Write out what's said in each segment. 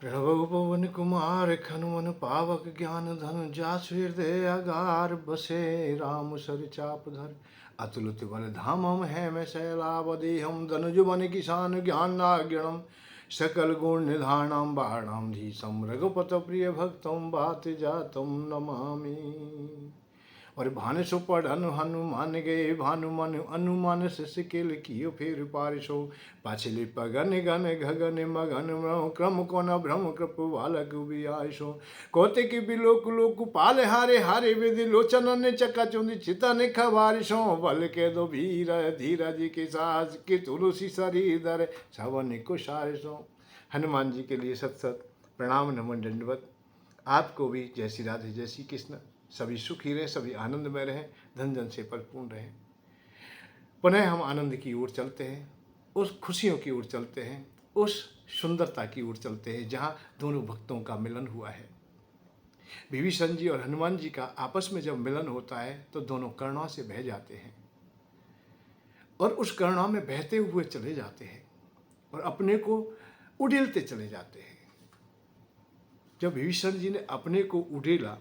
प्रणव पवन कुमार खनुमन पावक ज्ञान धन जासु हृदय अगार बसे राम सर चाप धर अतुलित बल धामम है मैं शैलावदेहम धनुज बन किसान ज्ञान नागणम सकल गुण निधानम बाणाम धीसम रघुपत प्रिय भक्तम बात जातम नमामि। और भानु सुपढ़ हनुमान गए भानुमन अनुमान सिकिल कियो फिर पारिशो पाछिली पगन गन गगन मगन क्रम को न भ्रम कृप बालक आयसो कोते की बिलोक लोक पाले हारे हारे विधि लोचन ने चक्का चुंदी चिता ने खबारिशो बल के दो भीर धीरज की सास की तुलसी शरीर धर सवन को सारिशो। हनुमान जी के लिए सत सत प्रणाम नमन दंडवत। आपको भी जय श्री राधे जय श्री कृष्ण। सभी सुखी रहे, सभी आनंद में रहें, धन जन से परिपूर्ण रहें। पुनः हम आनंद की ओर चलते हैं, उस खुशियों की ओर चलते हैं, उस सुंदरता की ओर चलते हैं जहाँ दोनों भक्तों का मिलन हुआ है। विभीषण जी और हनुमान जी का आपस में जब मिलन होता है तो दोनों कर्णों से बह जाते हैं और उस कर्णों में बहते हुए चले जाते हैं और अपने को उड़ेलते चले जाते हैं। जब विभीषण जी ने अपने को उड़ेला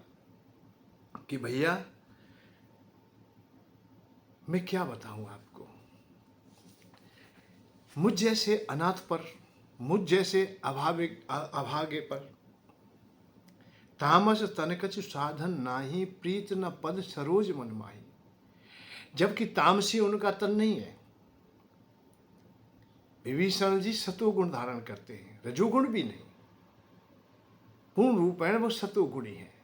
कि भैया मैं क्या बताऊं आपको, मुझ जैसे अनाथ पर, मुझ जैसे अभागे पर तामस तनकछु साधन नाही प्रीत न पद सरोज मन माही। जबकि तामसी उनका तन नहीं है। विभीषण जी सतोगुण धारण करते हैं, रजोगुण भी नहीं, पूर्ण रूपेण वो सतोगुणी है।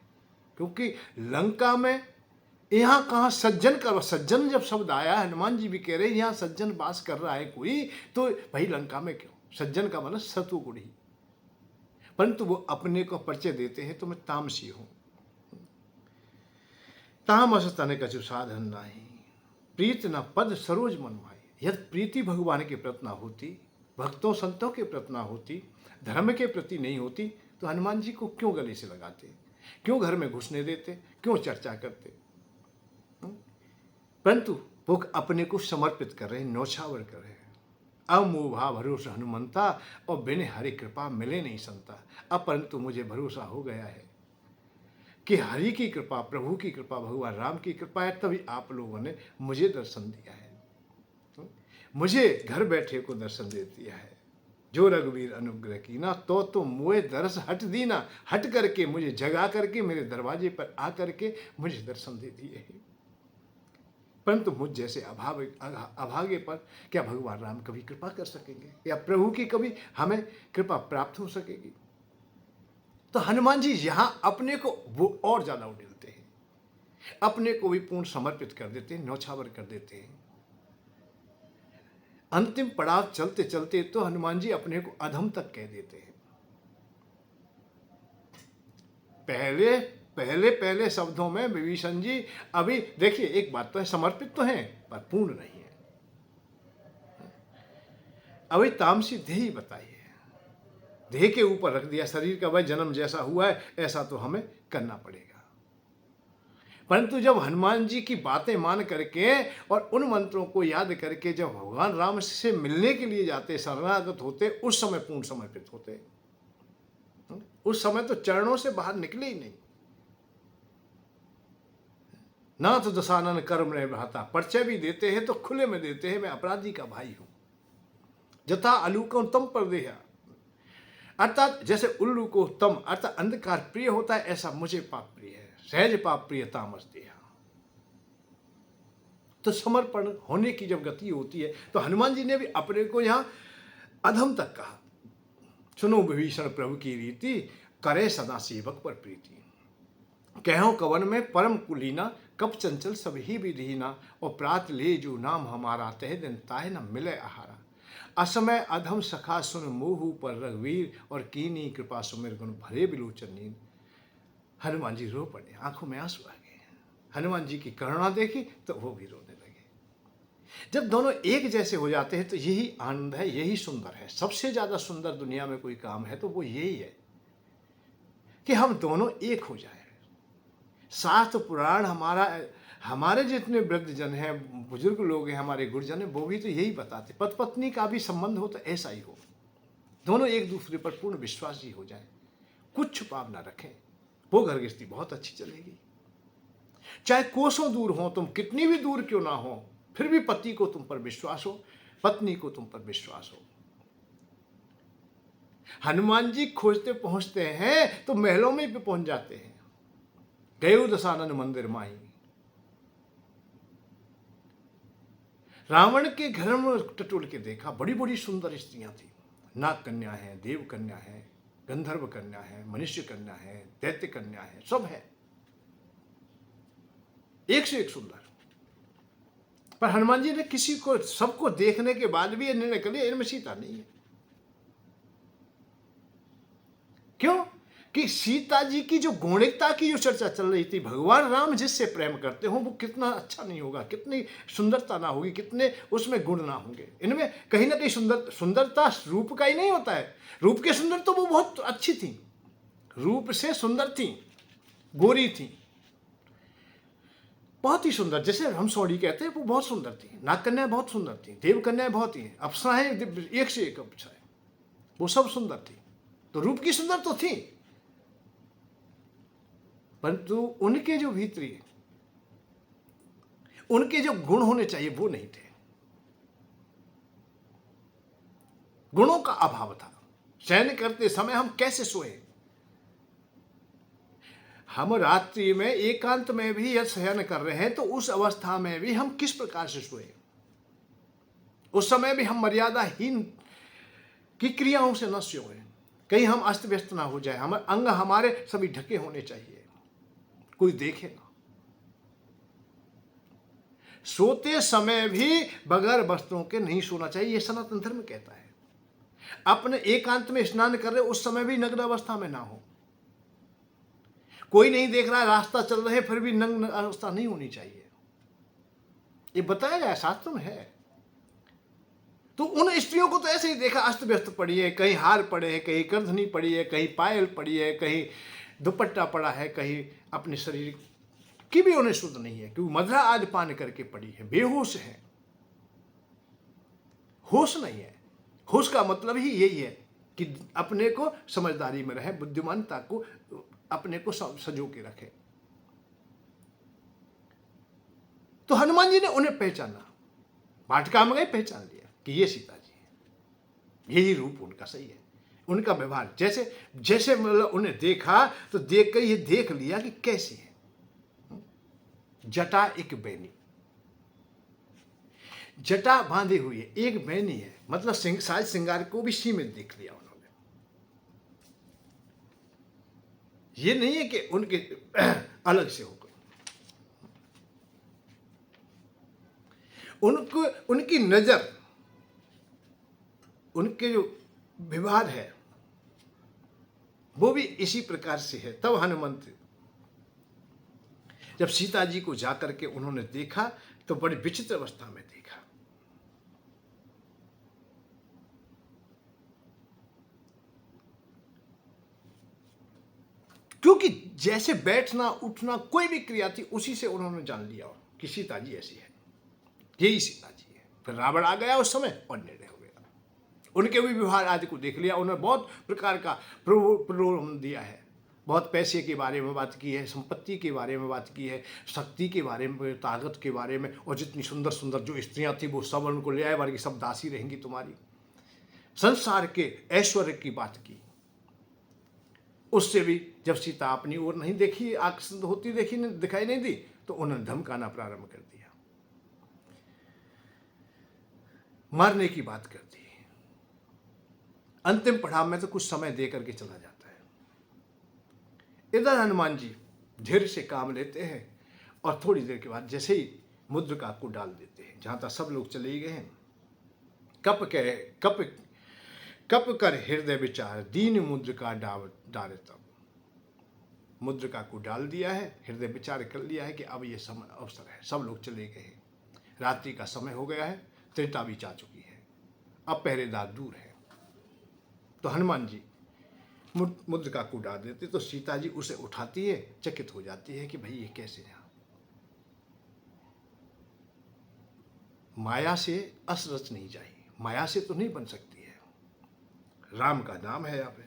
क्योंकि लंका में यहाँ कहाँ सज्जन का, सज्जन जब शब्द आया, हनुमान जी भी कह रहे यहाँ सज्जन वास कर रहा है कोई, तो भाई लंका में क्यों? सज्जन का मतलब सतुगुणी। परंतु वो अपने को परिचय देते हैं तो मैं तामसी हूं। तामस तने कछु साधन नाही प्रीत न पद सरोज मन माही। यदि प्रीति भगवान के प्रति ना होती, भक्तों संतों के प्रति ना होती, धर्म के प्रति नहीं होती, तो हनुमान जी को क्यों गले से लगाते, क्यों घर में घुसने देते, क्यों चर्चा करते? परंतु वो अपने को समर्पित कर रहे हैं, न्यौछावर कर रहे हैं। अमोभा भरोसा हनुमंता और बिन हरि कृपा मिले नहीं संता। अब परंतु मुझे भरोसा हो गया है कि हरि की कृपा, प्रभु की कृपा, भगवान राम की कृपा है, तभी आप लोगों ने मुझे दर्शन दिया है, मुझे घर बैठे को दर्शन दे दिया है। जो रघुवीर अनुग्रह की ना तो मोए दरस हट दीना, हट करके मुझे जगा करके मेरे दरवाजे पर आ करके मुझे दर्शन दे दिए हैं। परंतु मुझ जैसे अभागे पर क्या भगवान राम कभी कृपा कर सकेंगे, या प्रभु की कभी हमें कृपा प्राप्त हो सकेगी? तो हनुमान जी यहां अपने को वो और ज्यादा उड़ेलते हैं, अपने को भी पूर्ण समर्पित कर देते हैं, न्यौछावर कर देते हैं। अंतिम पड़ाव चलते चलते तो हनुमान जी अपने को अधम तक कह देते हैं। पहले शब्दों में विभीषण जी, अभी देखिए एक बात तो है, समर्पित तो हैं पर पूर्ण नहीं है। अभी तामसी देह ही बताइए, देह के ऊपर रख दिया, शरीर का वह जन्म जैसा हुआ है ऐसा तो हमें करना पड़ेगा। परंतु जब हनुमान जी की बातें मान करके और उन मंत्रों को याद करके जब भगवान राम से मिलने के लिए जाते, शरणागत होते, उस समय पूर्ण समर्पित होते। उस समय तो चरणों से बाहर निकले ही नहीं। नाथ दशानन कर्म ने बहाता, परिचय भी देते हैं तो खुले में देते हैं, मैं अपराधी का भाई हूं। जथा अलू को तम पर देहा, अर्थात जैसे उल्लू को तम अर्थात अंधकार प्रिय होता है, ऐसा मुझे पाप प्रिय है। सहज पाप प्रिय तामस देहा। तो समर्पण होने की जब गति होती है तो हनुमान जी ने भी अपने को यहां अधम तक कहा। सुनो विभीषण प्रभु की रीति, करे सदा सेवक पर प्रीति। कहो कवन में परम कुलीना, कप चंचल सब ही विधीना। और प्रात ले जो नाम हमारा, तह दिन ताहे न मिले आहारा। असमय अधम सखा सुन मोहू पर रघुवीर, और कीनी कृपा सुमिर गुण भरे बिलोचन नींद। हनुमान जी रो पड़े, आंखों में आंसू आ गए। हनुमान जी की करुणा देखी तो वो भी रोने लगे। जब दोनों एक जैसे हो जाते हैं तो यही आनंद है, यही सुंदर है। सबसे ज्यादा सुंदर दुनिया में कोई काम है तो वो यही है कि हम दोनों एक हो जाए। शास्त्र पुराण हमारे जितने वृद्धजन हैं, बुजुर्ग लोग हैं, हमारे गुरुजन हैं, वो भी तो यही बताते। पति पत्नी का भी संबंध हो तो ऐसा ही हो। दोनों एक दूसरे पर पूर्ण विश्वासी हो जाएं, कुछ छुपाव ना रखें, वो घर गृहस्थी बहुत अच्छी चलेगी। चाहे कोसों दूर हो, तुम कितनी भी दूर क्यों ना हो, फिर भी पति को तुम पर विश्वास हो, पत्नी को तुम पर विश्वास हो। हनुमान जी खोजते पहुंचते हैं तो महलों में भी पहुंच जाते हैं। गयो दशानन मंदिर माही, रावण के घर में टटोल के देखा, बड़ी बड़ी सुंदर स्त्रियां थी। नाग कन्या है, देव कन्या है, गंधर्व कन्या है, मनुष्य कन्या है, दैत्य कन्या है, सब है, एक से एक सुंदर। पर हनुमान जी ने किसी को, सबको देखने के बाद भी ये निर्णय कर लिया इनमें सीता नहीं है। क्यों? कि सीता जी की जो गौणिकता की जो चर्चा चल रही थी, भगवान राम जिससे प्रेम करते हो वो कितना अच्छा नहीं होगा, कितनी सुंदरता ना होगी, कितने उसमें गुण ना होंगे। इनमें कहीं ना कहीं सुंदरता रूप का ही नहीं होता है। रूप के सुंदर तो वो बहुत अच्छी थी, रूप से सुंदर थी, गोरी थी, बहुत ही सुंदर, जैसे हम सौड़ी कहते हैं, वो बहुत सुंदर थी। नागकन्याएं बहुत सुंदर थी, देव कन्याएं बहुत ही, अप्सराएं एक से एक अप्सराएं, वो सब सुंदर थी। तो रूप की सुंदर तो थी, परंतु उनके जो भीतरी, उनके जो गुण होने चाहिए वो नहीं थे, गुणों का अभाव था। शयन करते समय हम कैसे सोए, हम रात्रि में एकांत में भी यदि शयन कर रहे हैं तो उस अवस्था में भी हम किस प्रकार से सोए, उस समय भी हम मर्यादाहीन की क्रियाओं से न सोए, कहीं हम अस्त व्यस्त ना हो जाए, हमारे अंग हमारे सभी ढके होने चाहिए, कोई देखे ना। सोते समय भी बगैर वस्त्रों के नहीं सोना चाहिए, यह सनातन धर्म कहता है। अपने एकांत में स्नान कर रहे उस समय भी नग्न अवस्था में ना हो, कोई नहीं देख रहा, रास्ता चल रहे फिर भी नग्न अवस्था नहीं होनी चाहिए, ये बताया गया शास्त्र में है। तो उन स्त्रियों को तो ऐसे ही देखा, अस्त व्यस्त पड़ी है, कहीं हार पड़े है, कहीं करधनी पड़ी है, कहीं पायल पड़ी है, कहीं दुपट्टा पड़ा है, कहीं अपने शरीर की भी उन्हें शुद्ध नहीं है, क्योंकि मदरा आज पान करके पड़ी है, बेहोश है, होश नहीं है। होश का मतलब ही यही है कि अपने को समझदारी में रहे, बुद्धिमानता को अपने को सजो के रखे। तो हनुमान जी ने उन्हें पहचाना, वाटिका में गए, पहचान लिया कि ये सीता जी है, यही रूप उनका सही है, उनका व्यवहार जैसे जैसे मतलब उन्हें देखा तो देख कर ये देख लिया कि कैसे है। जटा एक बैनी, जटा बांधी हुई है, एक बैनी है, मतलब साज श्रृंगार को भी सीमित देख लिया उन्होंने। ये नहीं है कि उनके अलग से होकर, उनको उनकी नजर, उनके जो व्यवहार है वो भी इसी प्रकार से है। तब हनुमंत जब सीता जी को जाकर के उन्होंने देखा तो बड़ी विचित्र अवस्था में देखा। क्योंकि जैसे बैठना उठना कोई भी क्रिया थी उसी से उन्होंने जान लिया कि सीता जी ऐसी है, यही सीता जी है। फिर रावण आ गया उस समय और निर्णय हो गया, उनके भी व्यवहार आदि को देख लिया, उन्होंने बहुत प्रकार का प्रलोभन दिया है, बहुत पैसे के बारे में बात की है, संपत्ति के बारे में बात की है, शक्ति के बारे में, ताकत के बारे में, और जितनी सुंदर सुंदर जो स्त्रियां थी वो सब उनको ले आए, बाकी सब दासी रहेंगी तुम्हारी, संसार के ऐश्वर्य की बात की। उससे भी जब सीता अपनी ओर नहीं देखी, आकर्षित होती देखी, दिखाई नहीं दी, तो उन्होंने धमकाना प्रारंभ कर दिया, मारने की बात कर दी। अंतिम पड़ाव में तो कुछ समय दे करके चला जाता है। इधर हनुमान जी धीरे से काम लेते हैं और थोड़ी देर के बाद जैसे ही मुद्रिका को डाल देते हैं, जहां तक सब लोग चले गए हैं, कप कर हृदय विचार, दीन मुद्रिका डाले। तब मुद्रिका को डाल दिया है, हृदय विचार कर लिया है कि अब ये समय अवसर है, सब लोग चले गए हैं, रात्रि का समय हो गया है, त्रेता भी जा चुकी है, अब पहरेदार दूर है। तो हनुमान जी मुद्रिका को डाल देते तो सीता जी उसे उठाती है, चकित हो जाती है कि भाई ये कैसे है, माया से असरच नहीं चाहिए, माया से तो नहीं बन सकती है, राम का नाम है यहाँ पे,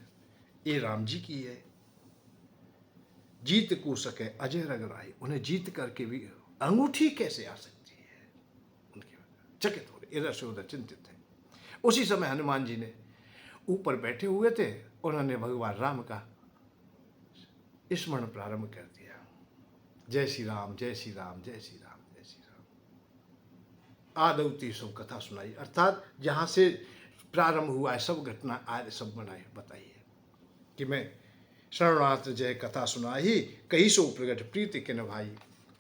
ये राम जी की है। जीत को सके अजय रघुराई, उन्हें जीत करके भी अंगूठी कैसे आ सकती है, उनके चकित हो रहे, इधर से उधर चिंतित है। उसी समय हनुमान जी ने ऊपर बैठे हुए थे, उन्होंने भगवान राम का स्मरण प्रारंभ कर दिया। जय श्री राम, जय श्री राम, जय श्री राम, जय श्री राम। आदौती सब कथा सुनाई, अर्थात जहाँ से प्रारंभ हुआ है सब घटना आज सब बताइए कि मैं शरणार्थ जय कथा सुनाई, कहीं सो प्रगट प्रीति के न भाई।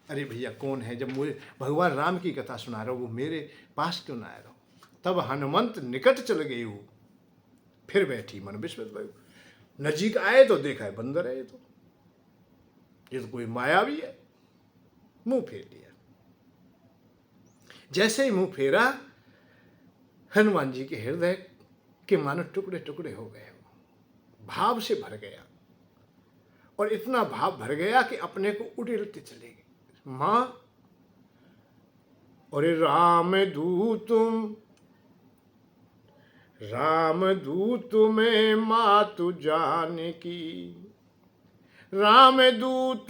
अरे भैया कौन है, जब मुझे भगवान राम की कथा सुना रहा हो वो मेरे पास क्यों ना आ रहा हो। तब हनुमंत निकट चल गई हो, फिर बैठी मन विस्मित भयु। नजीक आए तो देखा है बंदर है, ये तो कोई माया भी है। मुंह फेर लिया। जैसे ही मुंह फेरा, हनुमान जी के हृदय के मानो टुकड़े टुकड़े हो गए, भाव से भर गया, और इतना भाव भर गया कि अपने को उड़ेलते चले गए। मां, और राम दूत में मातु जानकी, राम दूत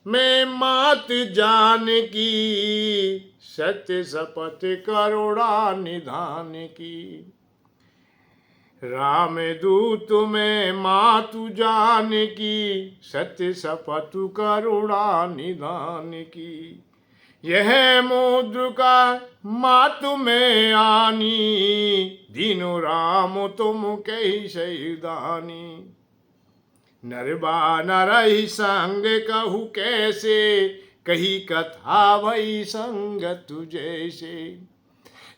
में मात जानकी, सत्य शपथ करुणा निधान की। राम दूत में मातु जानकी, सत्य शपथ करुणा निधान की। यह मुद्रिका मातु में आनी, दीनो राम तुम कही सहिदानी। नरबा नरहि संग कहु कैसे, कही कथा वही संग तुझैसे।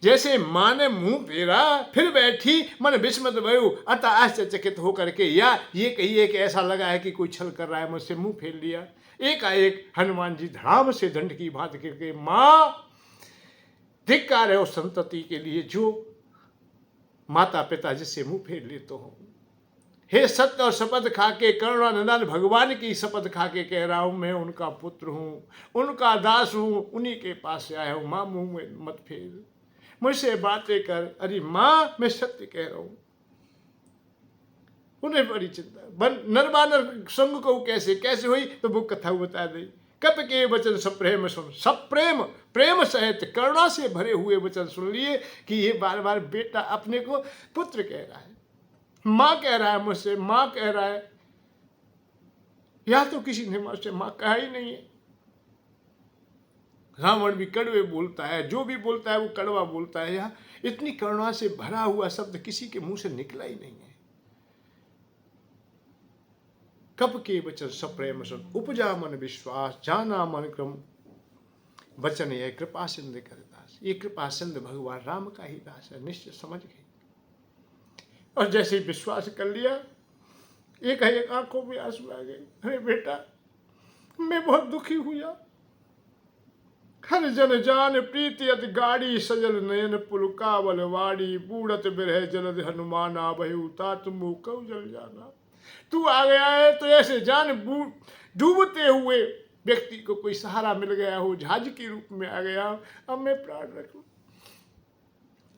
जैसे माँ ने मुंह फेरा, फिर बैठी मन विस्मत भयु, अतः आश्चर्यचकित होकर के, या ये कहिए कि ऐसा लगा है कि कोई छल कर रहा है, मुझसे मुंह फेर लिया। एकाएक हनुमान जी धड़ाम से दंड की बात करके, माँ धिक्कार है उस संतति के लिए जो माता पिता जिससे मुंह फेर ले तो हो। हे सत्य और शपथ खाके करुणा निधान भगवान की शपथ खाके कह रहा हूं, मैं उनका पुत्र हूं, उनका दास हूं, उन्हीं के पास से आया हूं। माँ मुंह में मत फेर, मुझसे बातें कर। अरे माँ मैं सत्य कह रहा हूं। उन्हें बड़ी चिंता, नरबानर संग को कैसे कैसे हुई, तो वो कथा बता दी। कप के वचन सप्रेम सुन, सप्रेम प्रेम सहित करुणा से भरे हुए वचन सुन लिए कि ये बार बार बेटा अपने को पुत्र कह रहा है, माँ कह रहा है मुझसे, माँ कह रहा है। या तो किसी ने मुझसे माँ कहा ही नहीं है। रावण भी कड़वे बोलता है, जो भी बोलता है वो कड़वा बोलता है। यहाँ इतनी करुणा से भरा हुआ शब्द किसी के मुंह से निकला ही नहीं है। कब के वचन सप्रेम सुन, उपजा मन विश्वास, जाना मन क्रम, वचन यह कृपा सिंध कर दास। ये कृपा सिंध भगवान राम का ही दास है, निश्चय समझ गए। और जैसे ही विश्वास कर लिया, एक आंखों में आंसू आ गए। अरे बेटा मैं बहुत दुखी हुआ। हर जन जान प्रीति अति गाड़ी, सजल नयन पुलकावल वाड़ी, बूढ़त बिरह जलद हनुमाना, बहु तात मुँह कऊ जल जाना। तू आ गया है तो ऐसे जान डूबते हुए व्यक्ति को कोई सहारा मिल गया हो, जहाज के रूप में आ गया। अब मैं प्राण रखूं।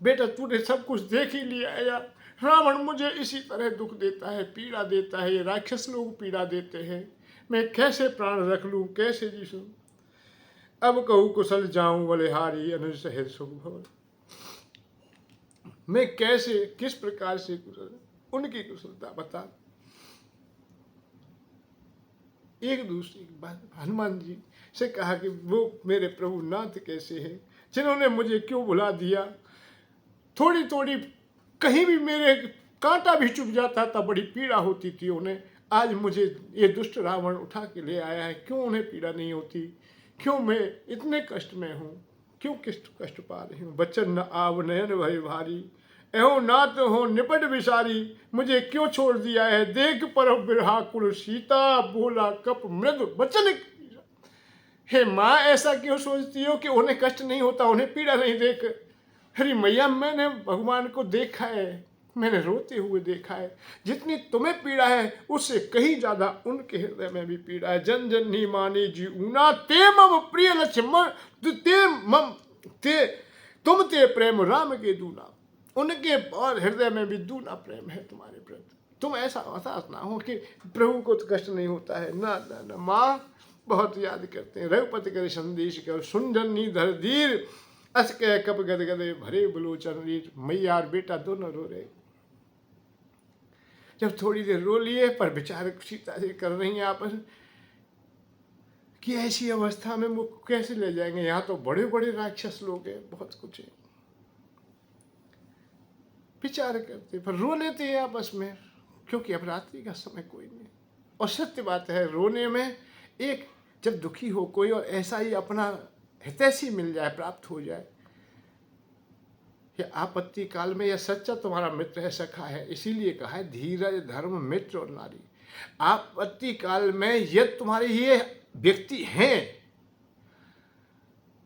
बेटा तूने सब कुछ देख ही लिया है यार। रावण मुझे इसी तरह दुख देता है, पीड़ा देता है, ये राक्षस लोग पीड़ा देते हैं। मैं कैसे प्राण रख लूं, कैसे जीसूं। अब कहूँ कुशल जाऊं बलिहारी, अनुज सहित सुख भवन। मैं कैसे किस प्रकार से कुशल, उनकी कुशलता बता। एक दूसरी बात हनुमान जी से कहा कि वो मेरे प्रभु नाथ कैसे हैं, जिन्होंने मुझे क्यों भुला दिया। थोड़ी थोड़ी कहीं भी मेरे कांटा भी चुभ जाता था, बड़ी पीड़ा होती थी उन्हें। आज मुझे ये दुष्ट रावण उठा के ले आया है, क्यों उन्हें पीड़ा नहीं होती, क्यों मैं इतने कष्ट में हूँ, क्यों कष्ट पा रही हूँ। बचन न आव नयन भय भारी, एहो नाथ हो निपट विसारी। मुझे क्यों छोड़ दिया है, देख पर बिरहा कुल सीता, बोला कप मृदु वचन। हे माँ ऐसा क्यों सोचती हो कि उन्हें कष्ट नहीं होता, उन्हें पीड़ा नहीं देख। अरे मैया मैंने भगवान को देखा है, मैंने रोते हुए देखा है। जितनी तुम्हें पीड़ा है उससे कहीं ज्यादा उनके हृदय में भी पीड़ा है। जन जन नी माने जी ऊना, ते मम प्रिय लक्ष्मण, तुम ते प्रेम राम के दूना। उनके और हृदय में भी दूना प्रेम है तुम्हारे प्रति। तुम ऐसा हताश ना हो कि प्रभु को तो कष्ट नहीं होता है। ना ना ना, माँ बहुत याद करते हैं। रघुपति करे संदेश कर सुंदरनी धर धीर, अस कह कप गद गदे भरे बलोचन रीर। मैया और बेटा दोनों रो रहे। जब थोड़ी देर रो लिए पर विचार सीता जी कर रही हैं आपस कि ऐसी अवस्था में वो कैसे ले जाएंगे, यहाँ तो बड़े बड़े राक्षस लोग हैं, बहुत कुछ है। विचार करते पर रो लेते हैं आपस में, क्योंकि अब रात्रि का समय कोई नहीं। और सत्य बात है, रोने में एक जब दुखी हो कोई और ऐसा ही अपना हितैषी मिल जाए, प्राप्त हो जाए, या आपत्ति काल में यह सच्चा तुम्हारा मित्र है, सखा है, इसीलिए कहा है धीरज धर्म मित्र और नारी। आपत्ति काल में यह तुम्हारे ये व्यक्ति हैं,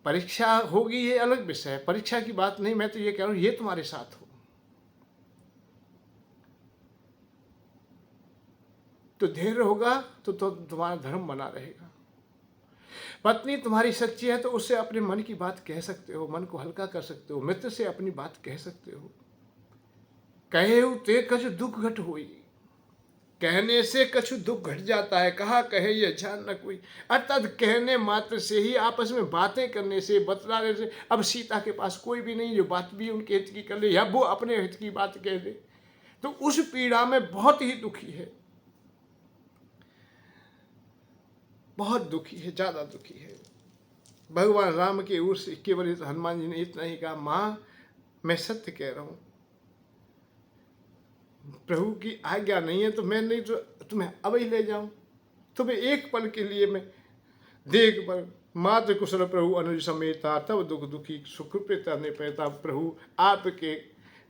परीक्षा होगी ये अलग विषय है, परीक्षा की बात नहीं, मैं तो ये कह रहा हूं ये तुम्हारे साथ हो तो धैर्य होगा तो तुम्हारा धर्म बना रहेगा। पत्नी तुम्हारी सच्ची है तो उससे अपने मन की बात कह सकते हो, मन को हल्का कर सकते हो, मित्र से अपनी बात कह सकते हो। कहे ते कछु दुख घट होई, कहने से कछु दुख घट जाता है, कहा कहे ये जान न कोई। अर्थात कहने मात्र से ही, आपस में बातें करने से, बतलाने से। अब सीता के पास कोई भी नहीं जो बात भी उनके हित की कर ले, या वो अपने हित की बात कह दे, तो उस पीड़ा में बहुत ही दुखी है, बहुत दुखी है, ज्यादा दुखी है। भगवान राम के ओर से केवल हनुमान जी ने इतना ही कहा, माँ मैं सत्य कह रहा हूं, प्रभु की आज्ञा नहीं है तो मैं नहीं तो तुम्हें अब ही ले जाऊं, तुम्हें एक पल के लिए मैं देख पर मात्र कुशल प्रभु अनुज समेता, तब दुख दुखी सुख प्रीता ने पैता। प्रभु आपके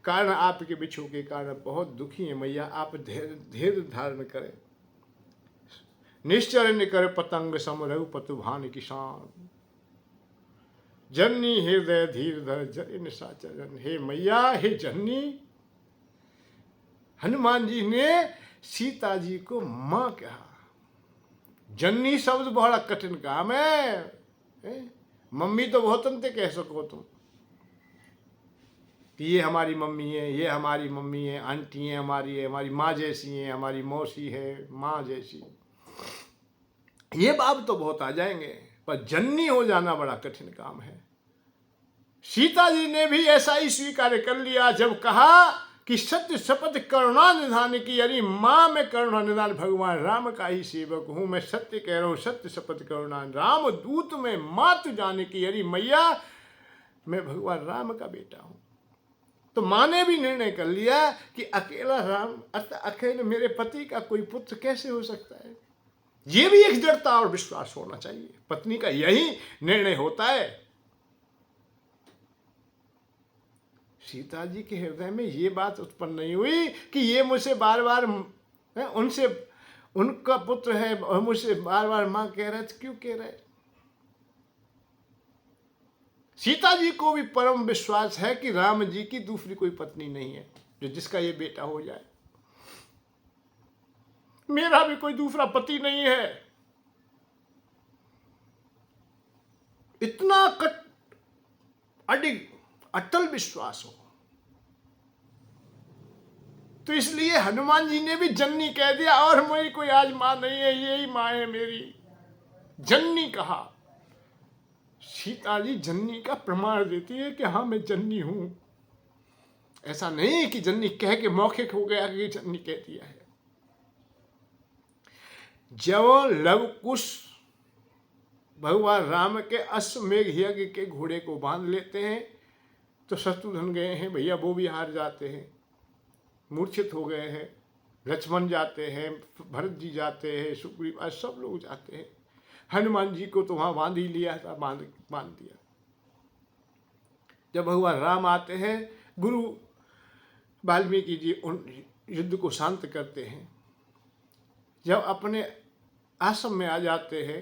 कारण, आपके बिछो के कारण बहुत दुखी है मैया, आप धैर्य धारण करें। निश्चर कर पतंग सम रघुपति भान किसान, जननी हृदय धीर धर जय निशाचरण। हे मैया, हे जननी, हनुमान जी ने सीता जी को मां कहा। जननी शब्द बड़ा कठिन काम है। मम्मी तो बहुत अंते कह सको तुम कि ये हमारी मम्मी है, ये हमारी मम्मी है, आंटी है, हमारी माँ जैसी है, हमारी मौसी है, माँ जैसी। ये बाप तो बहुत आ जाएंगे, पर जननी हो जाना बड़ा कठिन काम है। सीता जी ने भी ऐसा ही स्वीकार कर लिया जब कहा कि सत्य शपथ करुणा निधान की। अरे माँ, मैं करुणा निधान भगवान राम का ही सेवक हूं, मैं सत्य कह रहा हूं, सत्य शपथ करुणा राम दूत में मात जाने की। अरे मैया, मैं भगवान राम का बेटा हूं। तो माँ ने भी निर्णय कर लिया कि अकेला राम, अकेले मेरे पति का कोई पुत्र कैसे हो सकता है। ये भी एक दृढ़ता और विश्वास होना चाहिए, पत्नी का यही निर्णय होता है। सीता जी के हृदय में ये बात उत्पन्न नहीं हुई कि ये मुझसे बार बार उनसे, उनका पुत्र है और मुझसे बार बार मां कह रहे थे, क्यों कह रहे। सीता जी को भी परम विश्वास है कि राम जी की दूसरी कोई पत्नी नहीं है जो जिसका ये बेटा हो जाए। मेरा भी कोई दूसरा पति नहीं है। इतना अटल विश्वास हो तो इसलिए हनुमान जी ने भी जननी कह दिया, और मेरी कोई आज मां नहीं है, यही मां है मेरी, जननी कहा। सीता जी जननी का प्रमाण देती है कि हाँ मैं जननी हूं। ऐसा नहीं कि जननी कह के मौखिक हो गया कि जननी कह दिया है। जब लव कुश भगवान राम के अश्वमेघ यज्ञ के घोड़े को बांध लेते हैं तो शत्रुघ्न गए हैं भैया, वो भी हार जाते हैं, मूर्छित हो गए हैं। लक्ष्मण जाते हैं, भरत जी जाते हैं, सुग्रीव, आज सब लोग जाते हैं। हनुमान जी को तो वहां बांध ही लिया था, बांध दिया। जब भगवान राम आते हैं, गुरु वाल्मीकि जी उन युद्ध को शांत करते हैं। जब अपने आश्रम में आ जाते हैं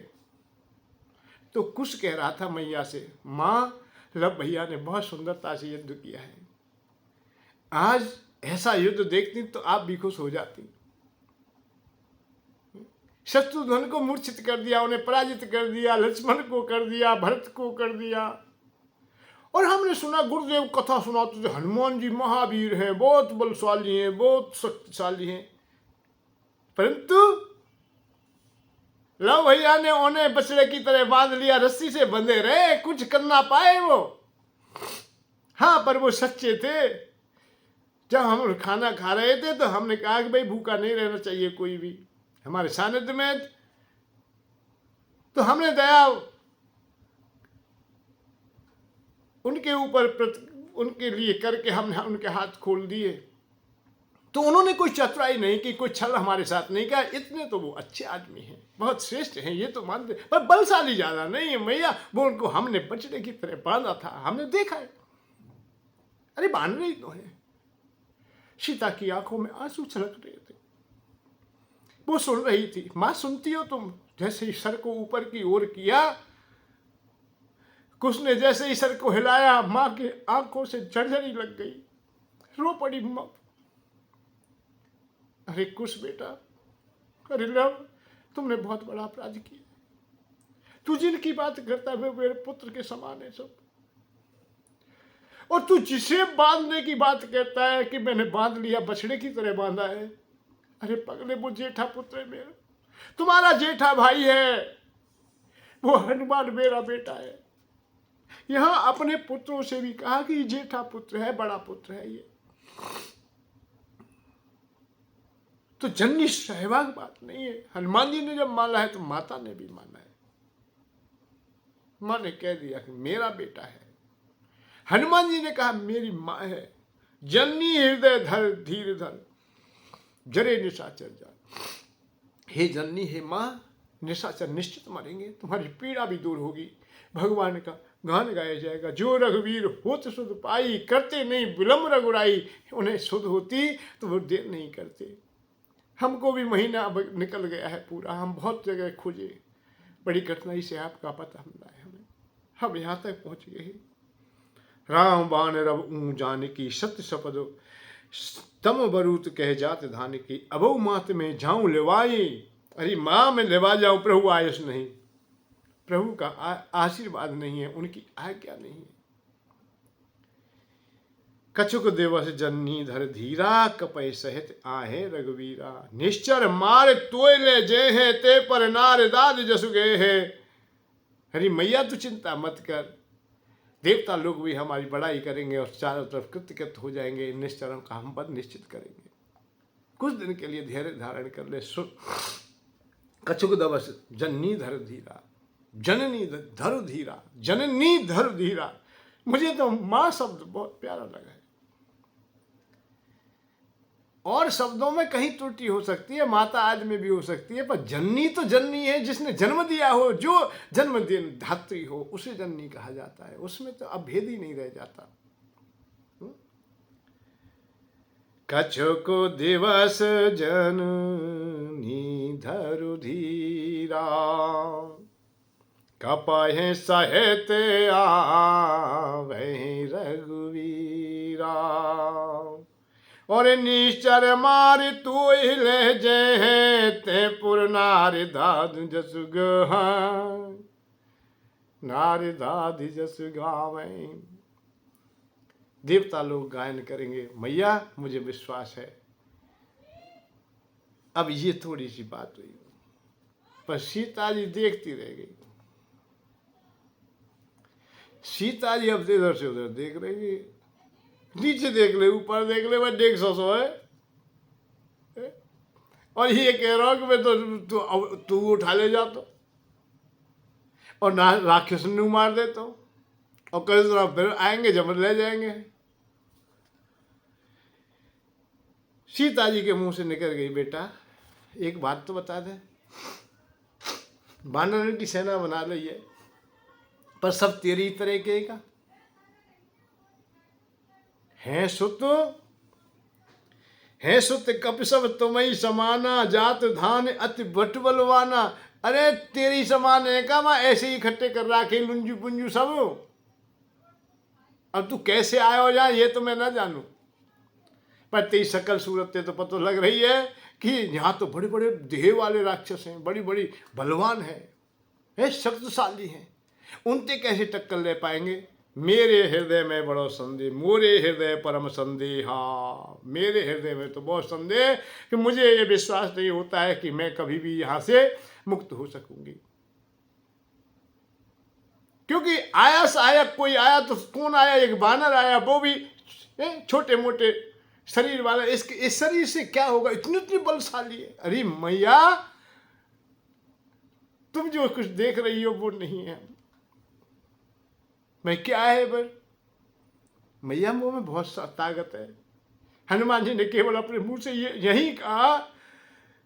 तो कुश कह रहा था मैया से, माँ लव भैया ने बहुत सुंदरता से युद्ध किया है, आज ऐसा युद्ध देखती तो आप भी खुश हो जाती। शत्रुघ्न को मूर्छित कर दिया, उन्हें पराजित कर दिया, लक्ष्मण को कर दिया, भरत को कर दिया, और हमने सुना गुरुदेव कथा सुनाते थे, हनुमान जी महावीर हैं, बहुत बलशाली हैं, बहुत शक्तिशाली हैं, परंतु लव भैया ने उन्हें बछड़े की तरह बांध लिया, रस्सी से बंधे रहे, कुछ कर ना पाए वो। हाँ, पर वो सच्चे थे। जब हम खाना खा रहे थे तो हमने कहा कि भाई भूखा नहीं रहना चाहिए कोई भी हमारे सानिध्य में, तो हमने दया उनके ऊपर उनके लिए करके हमने उनके हाथ खोल दिए। तो उन्होंने कोई चतुराई नहीं की, कोई छल हमारे साथ नहीं किया। इतने तो वो अच्छे आदमी हैं, बहुत श्रेष्ठ हैं, ये तो मानते, पर बलशाली ज्यादा नहीं है मैया। वो उनको हमने बछड़े की तरह बांधा था, हमने देखा है। अरे बांध रही तो है। सीता की आंखों में आंसू छलक रहे थे, वो सुन रही थी। मां सुनती हो तुम? जैसे ही सर को ऊपर की ओर किया, कुछ ने जैसे ही सर को हिलाया, मां के आंखों से झरझरी लग गई, रो पड़ी मां। अरे कुछ बेटा, अरे लव, तुमने बहुत बड़ा अपराध किया। तू जिनकी बात करता है मेरे पुत्र के समान है सब, और तू जिसे बांधने की बात कहता है कि मैंने बांध लिया, बछड़े की तरह बांधा है। अरे पगले, वो जेठा पुत्र है मेरा, तुम्हारा जेठा भाई है, वो हनुमान मेरा बेटा है। यहां अपने पुत्रों से भी कहा कि जेठा पुत्र है, बड़ा पुत्र है ये। तो जननी सहवाग बात नहीं है। हनुमान जी ने जब माना है तो माता ने भी माना है। मां ने कह दिया कि मेरा बेटा है। हनुमान जी ने कहा मेरी मां है। जननी हृदय धर धीर धर, जरे निशाचर जा। हे जननी, हे मां, निशाचर निश्चित मरेंगे, तुम्हारी पीड़ा भी दूर होगी। भगवान का गान गाया जाएगा। जो रघुवीर होत सुध पाई, करते नहीं विलम्ब रघुराई। उन्हें सुध होती तो वो देर नहीं करते। हमको भी महीना अब निकल गया है पूरा, हम बहुत जगह खोजे, बड़ी कठिनाई से आपका पता मिला है हमें, हम यहाँ तक पहुँच गए। राम बाण रब ऊँ जान की, सत्य सपद तम बरूत कह जात धान की। अबो मात में जाऊं लेवाई। अरे माँ मैं लेवा जाऊं, प्रभु आयुष नहीं, प्रभु का आशीर्वाद नहीं है, उनकी आज्ञा नहीं है। कछुक दिवस जननी धर धीरा, कपय सहित आहे रघुवीरा। निश्चर मार तोय ले जे है, ते पर नार दाद जसु गए है। हरी मैया तू चिंता मत कर, देवता लोग भी हमारी बड़ाई करेंगे और चारों तरफ कृतकृत हो जाएंगे। निश्चरों का हम पद निश्चित करेंगे। कुछ दिन के लिए धैर्य धारण कर ले। कछुक दिवस जननी धर धीरा, जननी धर धीरा, जननी धर धीरा। मुझे तो माँ शब्द बहुत प्यारा लगा है। और शब्दों में कहीं त्रुटि हो सकती है, माता आज में भी हो सकती है, पर जननी तो जननी है, जिसने जन्म दिया हो, जो जन्म धात्री हो, उसे जननी कहा जाता है। उसमें तो अब भेद ही नहीं रह जाता। कछुक दिवस जननी धरु धीरा, कपय सहित आवै रघुवीरा। और निश्चर मार तू ले जे, ते पुर नारी दाद जसु गहा, नारी दाद जसु गावें। देवता लोग गायन करेंगे। मैया मुझे विश्वास है। अब ये थोड़ी सी बात हुई, पर सीता जी देखती रह गई। सीता जी अब इधर से उधर देख रही, नीचे देख ले, ऊपर देख ले, मैं देख सो है। और ये कह रहा हूं कि मैं तो तू उठा ले जा तो, और ना राक्षस ने मार दे तो, और कल तरह फिर आएंगे जब ले जाएंगे। सीता जी के मुंह से निकल गई, बेटा एक बात तो बता दे, वानरों की सेना बना ली है, पर सब तेरी तरह के का है। सुत है, सुत कप सब तुम्हें समाना, जात धान अति बट बलवाना। अरे तेरी समान है का, मैं ऐसे ही इकट्ठे कर रखे लुंजू पुंजू सब। अब तू कैसे आया हो जाए ये तो मैं ना जानू, पर तेरी शकल सूरत ते तो पता लग रही है कि यहाँ तो बड़े बड़े देह वाले राक्षस हैं, बड़ी बड़ी बलवान है शक्तिशाली हैं। उनसे कैसे टक्कर ले पाएंगे? मेरे हृदय में बड़ो संदेह, मोरे हृदय परम संदेहा। मेरे हृदय में तो बहुत संदेह कि मुझे ये विश्वास नहीं होता है कि मैं कभी भी यहाँ से मुक्त हो सकूंगी। क्योंकि आया सहायक कोई आया तो कौन आया? एक बानर आया, वो भी छोटे मोटे शरीर वाला। इसके इस शरीर से क्या होगा? इतनी इतनी बलशाली है। अरे मैया, तुम जो कुछ देख रही हो वो नहीं है। मैं क्या है पर मैया, मुंह में बहुत ताकत है। हनुमान जी ने केवल अपने मुंह से यही कहा,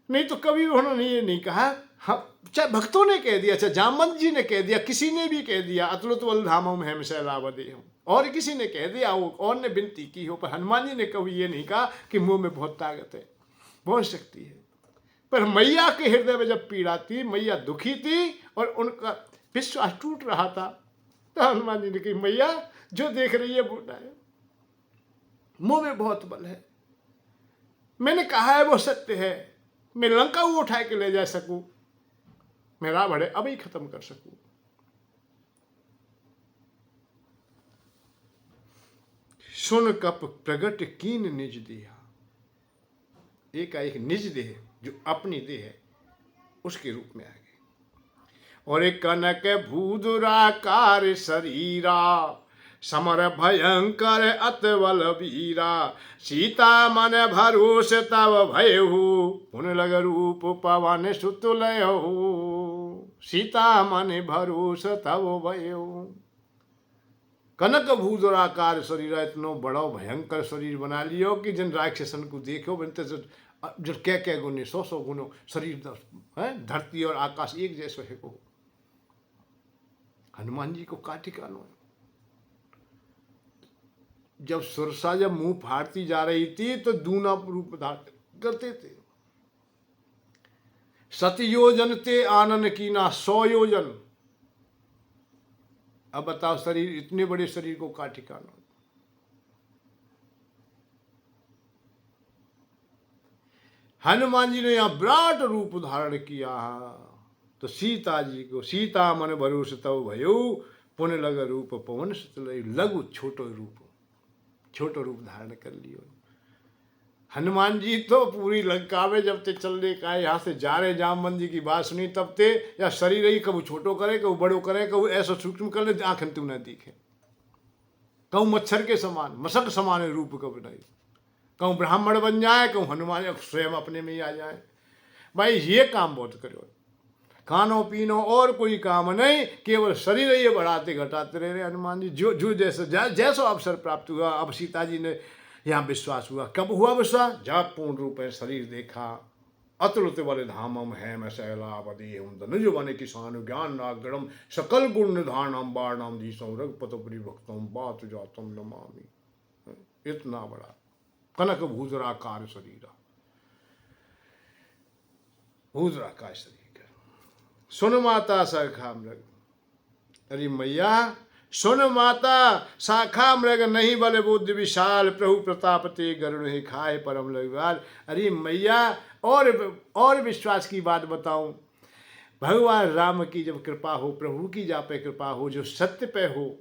नहीं तो कभी उन्होंने ये नहीं कहा। हम चाहे भक्तों ने कह दिया, चाहे जामवंत जी ने कह दिया, किसी ने भी कह दिया अतुलित बल धामम है शैलावदेहम, और किसी ने कह दिया हो और ने विनती की हो, पर हनुमान जी ने कभी ये नहीं कहा कि मुंह में बहुत ताकत है, बहुत शक्ति है। पर मैया के हृदय में जब पीड़ा थी, मैया दुखी थी और उनका विश्वास टूट रहा था, तो हनुमान जी ने कही मैया जो देख रही है बूढ़ा है, मुंह में बहुत बल है, मैंने कहा है वो सत्य है। मैं लंका वो उठा के ले जा सकूं, मैं रावण अभी खत्म कर सकूं। सुन कप प्रगट कीन निज दिया। एक निज देह जो अपनी देह है उसके रूप में आ गए। और एक कनक भूदुराकार शरीरा, समर भयंकर अतबल वीरा, सीता मन भरोस तब भयहु, पुन लग रूप पवन सुतुलयहु, सीता मन भरोस तब भयहु। कनक भूदुराकार शरीर, इतनो बड़ो भयंकर शरीर बना लियो कि जिन राक्षसन को देखो बनते जो क्या गुने 100 गुणों शरीर है, धरती और आकाश एक जैसे है को। हनुमान जी को काटिकानो जब सुरसा जब मुंह फाड़ती जा रही थी तो दूना रूप धारण करते थे। 7 योजन ते आनन कीना, 100 योजन। अब बताओ, शरीर इतने बड़े शरीर को काटिकानो। हनुमान जी ने यहां विराट रूप धारण किया तो सीता जी को सीता मन भरोस तव भयो, पुन लग रूप पवन सुतलय। लघु छोटो रूप धारण कर लियो। हनुमान जी तो पूरी लंका में जब ते चलने का यहाँ से जा रहे, जामवंत जी की बात सुनी तब ते या शरीर ही कभी छोटो करे, कभी बड़ो करे, कभी ऐसा सूक्ष्म कर ले आंखें तू न दिखे, कहूँ मच्छर के समान मशक समान रूप कभी नहीं, कहूँ ब्राह्मण बन जाए, कहूँ हनुमान स्वयं अपने में ही आ जाए। भाई ये काम बहुत करो, खानो पीनो और कोई काम नहीं, केवल शरीर ये बढ़ाते घटाते रहे हनुमान जी। जो जैसा अवसर प्राप्त हुआ। अब सीता जी ने यहाँ विश्वास हुआ। कब हुआ विश्वास? जब पूर्ण रूप में शरीर देखा। अतुलित बल धामम है मैं शैलावदेहम, धनुज बने किसान ज्ञान नागरम, सकल गुण निधानम बाणम धीसम रघुपतपुरी भक्तम बात जातम नमामि। इतना बड़ा कनक भूधराकार शरीर, भूधराकार शरीर। सुन माता शाखा मृग। अरे मैया सुन माता, शाखा मृग नहीं बल बुद्ध विशाल, प्रभु प्रताप ते गरुण ही खाए परम लघुवाल। अरे मैया और विश्वास की बात बताऊं। भगवान राम की जब कृपा हो, प्रभु की जा पे कृपा हो, जो सत्य पे हो,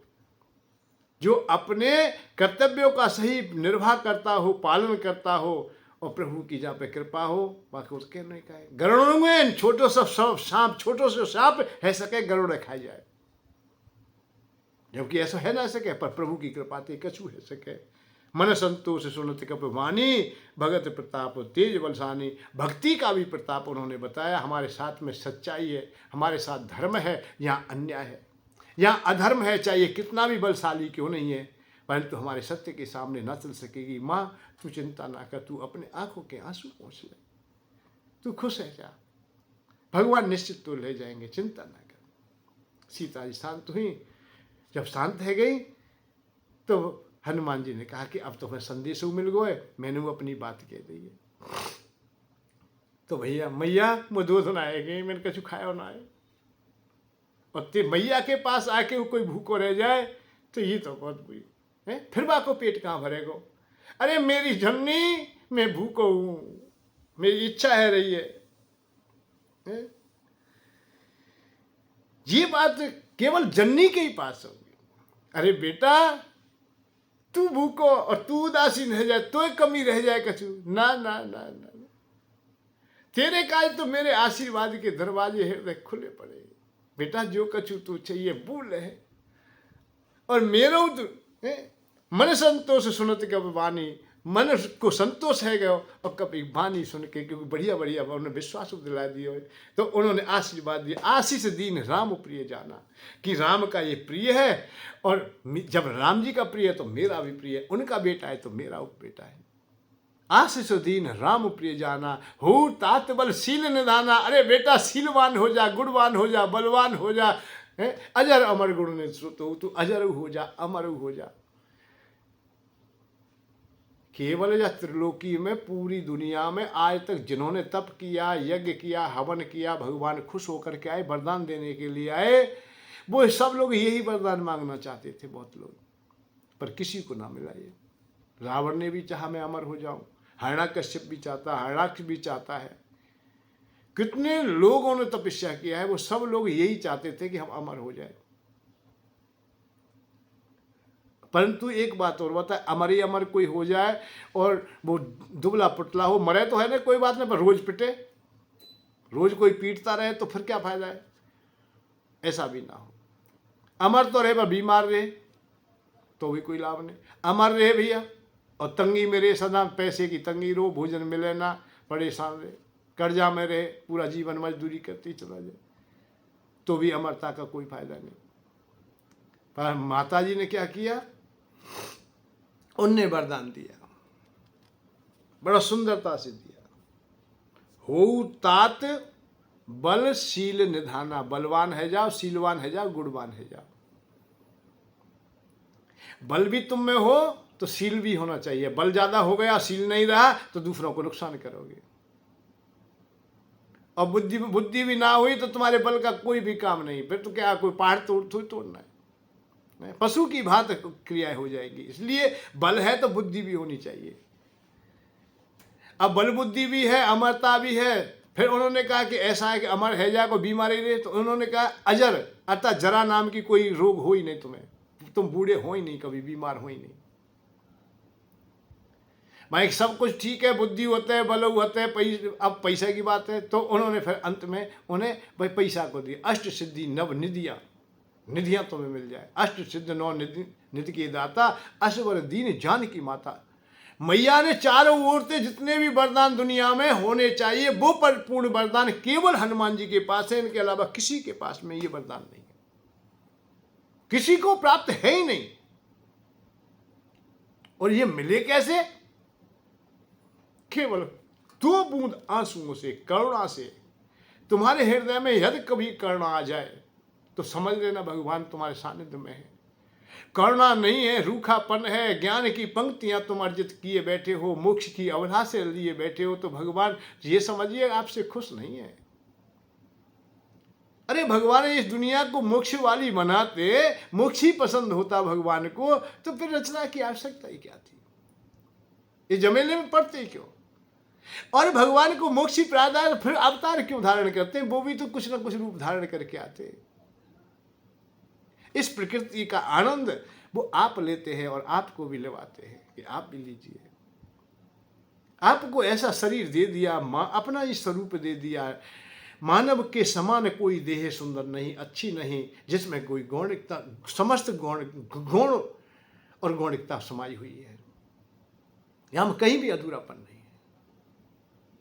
जो अपने कर्तव्यों का सही निर्वाह करता हो, पालन करता हो, और प्रभु की जा पे कृपा हो, बाकी उसके नहीं कहे। गरुड़ में छोटो सा सांप, छोटो से सांप है सके गरुड़ खाई जाए, जबकि ऐसा है ना सके, पर प्रभु की कृपा ते कछु है सके। मन संतोष सुनत कप वाणी, भगत प्रताप तेज बलसानी। भक्ति का भी प्रताप उन्होंने बताया। हमारे साथ में सच्चाई है, हमारे साथ धर्म है, यहाँ अन्याय है, यहाँ अधर्म है, चाहे कितना भी बलशाली क्यों नहीं है, परंतु हमारे सत्य के सामने न चल सकेगी। माँ तू चिंता ना कर, तू अपने आंखों के आंसू पहुँच ले, तू खुश है जा, भगवान निश्चित तो ले जाएंगे, चिंता ना कर। सीता जी शांत हुई। जब शांत है गई तो हनुमान जी ने कहा कि अब तो मैं संदेश मिल गए, मैंने वो अपनी बात कह दी है। तो भैया मैया वो दूध ना आएगी, मैंने कछु खाया ना है, और ते मैया के पास आके वो कोई भूखो रह जाए तो ये तो बहुत बुरी है। फिर बा को पेट कहाँ भरेगो? अरे मेरी जननी, मैं भूखो हूँ, मेरी इच्छा है रही है। ये बात केवल जननी के ही पास होगी। अरे बेटा, तू भूखो और तू उदासीन रह जाए तो कमी रह जाए कछु, ना ना ना ना, तेरे काज तो मेरे आशीर्वाद के दरवाजे हृदय खुले पड़े। बेटा जो कछु तू चाहिए बोल है, और मेरो तो मन संतोष सुनत कब वाणी, मन को संतोष है गयो और कभी वाणी सुन के, क्योंकि बढ़िया बढ़िया उन्होंने विश्वास दिला दिया तो उन्होंने आशीर्वाद दिया। आशीष दीन राम प्रिय जाना, कि राम का ये प्रिय है, और जब राम जी का प्रिय है तो मेरा भी प्रिय है, उनका बेटा है तो मेरा बेटा है। आशीष दीन राम प्रिय जाना, हो तात बल शील निधाना। अरे बेटा शीलवान हो जा, गुणवान हो जा, बलवान हो जा, अजर अमर गुण ने तो तू अजर हो जा, अमर हो जा। केवल या त्रिलोकी में, पूरी दुनिया में आज तक जिन्होंने तप किया, यज्ञ किया, हवन किया, भगवान खुश होकर के आए, वरदान देने के लिए आए, वो सब लोग यही वरदान मांगना चाहते थे, बहुत लोग, पर किसी को ना मिला ये। रावण ने भी चाहा मैं अमर हो जाऊं, हिरण्यकश्यप भी चाहता, हिरण्याक्ष भी चाहता है, कितने लोगों ने तपस्या किया है, वो सब लोग यही चाहते थे कि हम अमर हो जाए। परंतु एक बात और बता, अमर ही अमर कोई हो जाए और वो दुबला पुतला हो, मरे तो है ना कोई बात नहीं, पर रोज पिटे, रोज कोई पीटता रहे तो फिर क्या फायदा है। ऐसा भी ना हो, अमर तो रहे पर बीमार रहे तो भी कोई लाभ नहीं। अमर रहे भैया और तंगी में रहे, सदा पैसे की तंगी रो, भोजन मिले ना, परेशान रहे, कर्जा में रहे, पूरा जीवन मजदूरी करती चला जाए तो भी अमरता का कोई फायदा नहीं। पर माता जी ने क्या किया, उनने वरदान दिया, बड़ा सुंदरता से दिया। हो तात बल शील निधाना, बलवान है जाओ, शीलवान है जाओ, गुणवान है जाओ। बल भी तुम में हो तो शील भी होना चाहिए। बल ज्यादा हो गया, शील नहीं रहा तो दूसरों को नुकसान करोगे। और बुद्धि भी ना हुई तो तुम्हारे बल का कोई भी काम नहीं, फिर तो क्या कोई पहाड़ तोड़ना है, पशु की भांति क्रिया हो जाएगी। इसलिए बल है तो बुद्धि भी होनी चाहिए। अब बल बुद्धि भी है, अमरता भी है। फिर उन्होंने कहा कि ऐसा है कि अमर है जा, कोई बीमारी रहे तो उन्होंने कहा अजर, अर्थात जरा नाम की कोई रोग हो ही नहीं तुम्हें, तुम बूढ़े हो ही नहीं, कभी बीमार हो ही नहीं। भाई सब कुछ ठीक है, बुद्धि होते है, बल होते हैं, अब पैसे की बात है तो उन्होंने फिर अंत में उन्हें भाई पैसा को दिया। अष्ट सिद्धि नव निधियां, निधियां तुम्हें मिल जाए। अष्ट सिद्ध नौ निधि की दाता, अश्वर दीन जान की माता। मैया ने चारों ओर से जितने भी वरदान दुनिया में होने चाहिए वो परिपूर्ण वरदान केवल हनुमान जी के पास है, इनके अलावा किसी के पास में ये वरदान नहीं है, किसी को प्राप्त है ही नहीं। और ये मिले कैसे, केवल 2 बूंद आंसुओं से, करुणा से। तुम्हारे हृदय में यदि कभी करुणा आ जाए तो समझ लेना भगवान तुम्हारे सानिध्य में है। करुणा नहीं है, रूखापन है, ज्ञान की पंक्तियां तुम अर्जित किए बैठे हो, मोक्ष की अवधा से लिए बैठे हो, तो भगवान ये समझिए आपसे खुश नहीं है। अरे भगवान इस दुनिया को मोक्ष वाली बनाते, मोक्ष ही पसंद होता भगवान को, तो फिर रचना की आवश्यकता ही क्या थी, ये जमेले में पड़ते क्यों। और भगवान को मोक्ष ही प्राप्त, फिर अवतार क्यों धारण करते हैं, वो भी तो कुछ ना कुछ रूप धारण करके आते। इस प्रकृति का आनंद वो आप लेते हैं और आपको भी लेवाते हैं कि आप भी लीजिए। आपको ऐसा शरीर दे दिया, अपना ही स्वरूप दे दिया। मानव के समान कोई देह सुंदर नहीं, अच्छी नहीं, जिसमें कोई गौणिकता, समस्त गुण और गौणिकता समाई हुई है। यहां में कहीं भी अधूरापन नहीं है।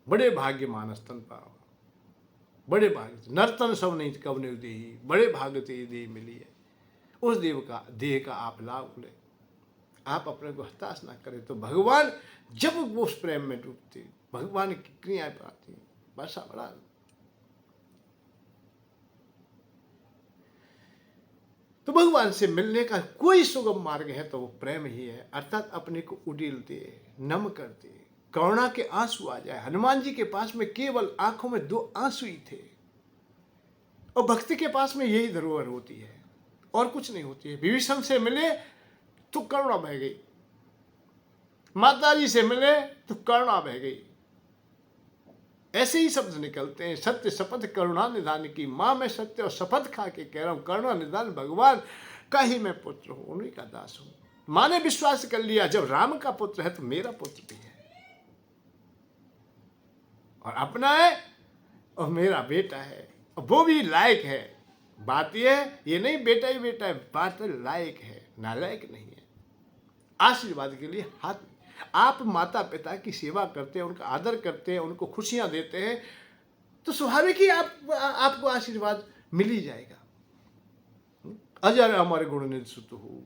बड़े भाग्य मानस तन पाओ, बड़े भाग्य नर्तन सब नहीं कवने देही, बड़े भाग्य ते देह मिली है। उस देह का आप लाभ ले, आप अपने को हताश ना करें तो भगवान जब वो उस प्रेम में डूबते, भगवान की क्रियाएं पाती, बस बड़ा। तो भगवान से मिलने का कोई सुगम मार्ग है तो वो प्रेम ही है, अर्थात अपने को उड़ील दे, नम कर दे, करुणा के आंसू आ जाए। हनुमान जी के पास में केवल आंखों में 2 आंसू ही थे, और भक्ति के पास में यही धरोहर होती है और कुछ नहीं होती है। विभीषण से मिले तो करुणा बह गई, माता जी से मिले तो करुणा बह गई। ऐसे ही शब्द निकलते हैं, सत्य शपथ करुणा निधान की। मां मैं सत्य और शपथ खा के कह रहा हूं, करुणा निधान भगवान कहीं मैं पुत्र हूँ, उन्हीं का दास हूँ। माँ ने विश्वास कर लिया, जब राम का पुत्र है तो मेरा पुत्र भी है, और अपना है और मेरा बेटा है, और वो भी लायक है। बात ये नहीं बेटा ही बेटा है, बात लायक है, नालायक नहीं है। आशीर्वाद के लिए हाथ, आप माता पिता की सेवा करते हैं, उनका आदर करते हैं, उनको खुशियां देते हैं, तो स्वाभाविक ही आपको आशीर्वाद मिल ही जाएगा। अजर अमर गुण सुत हो।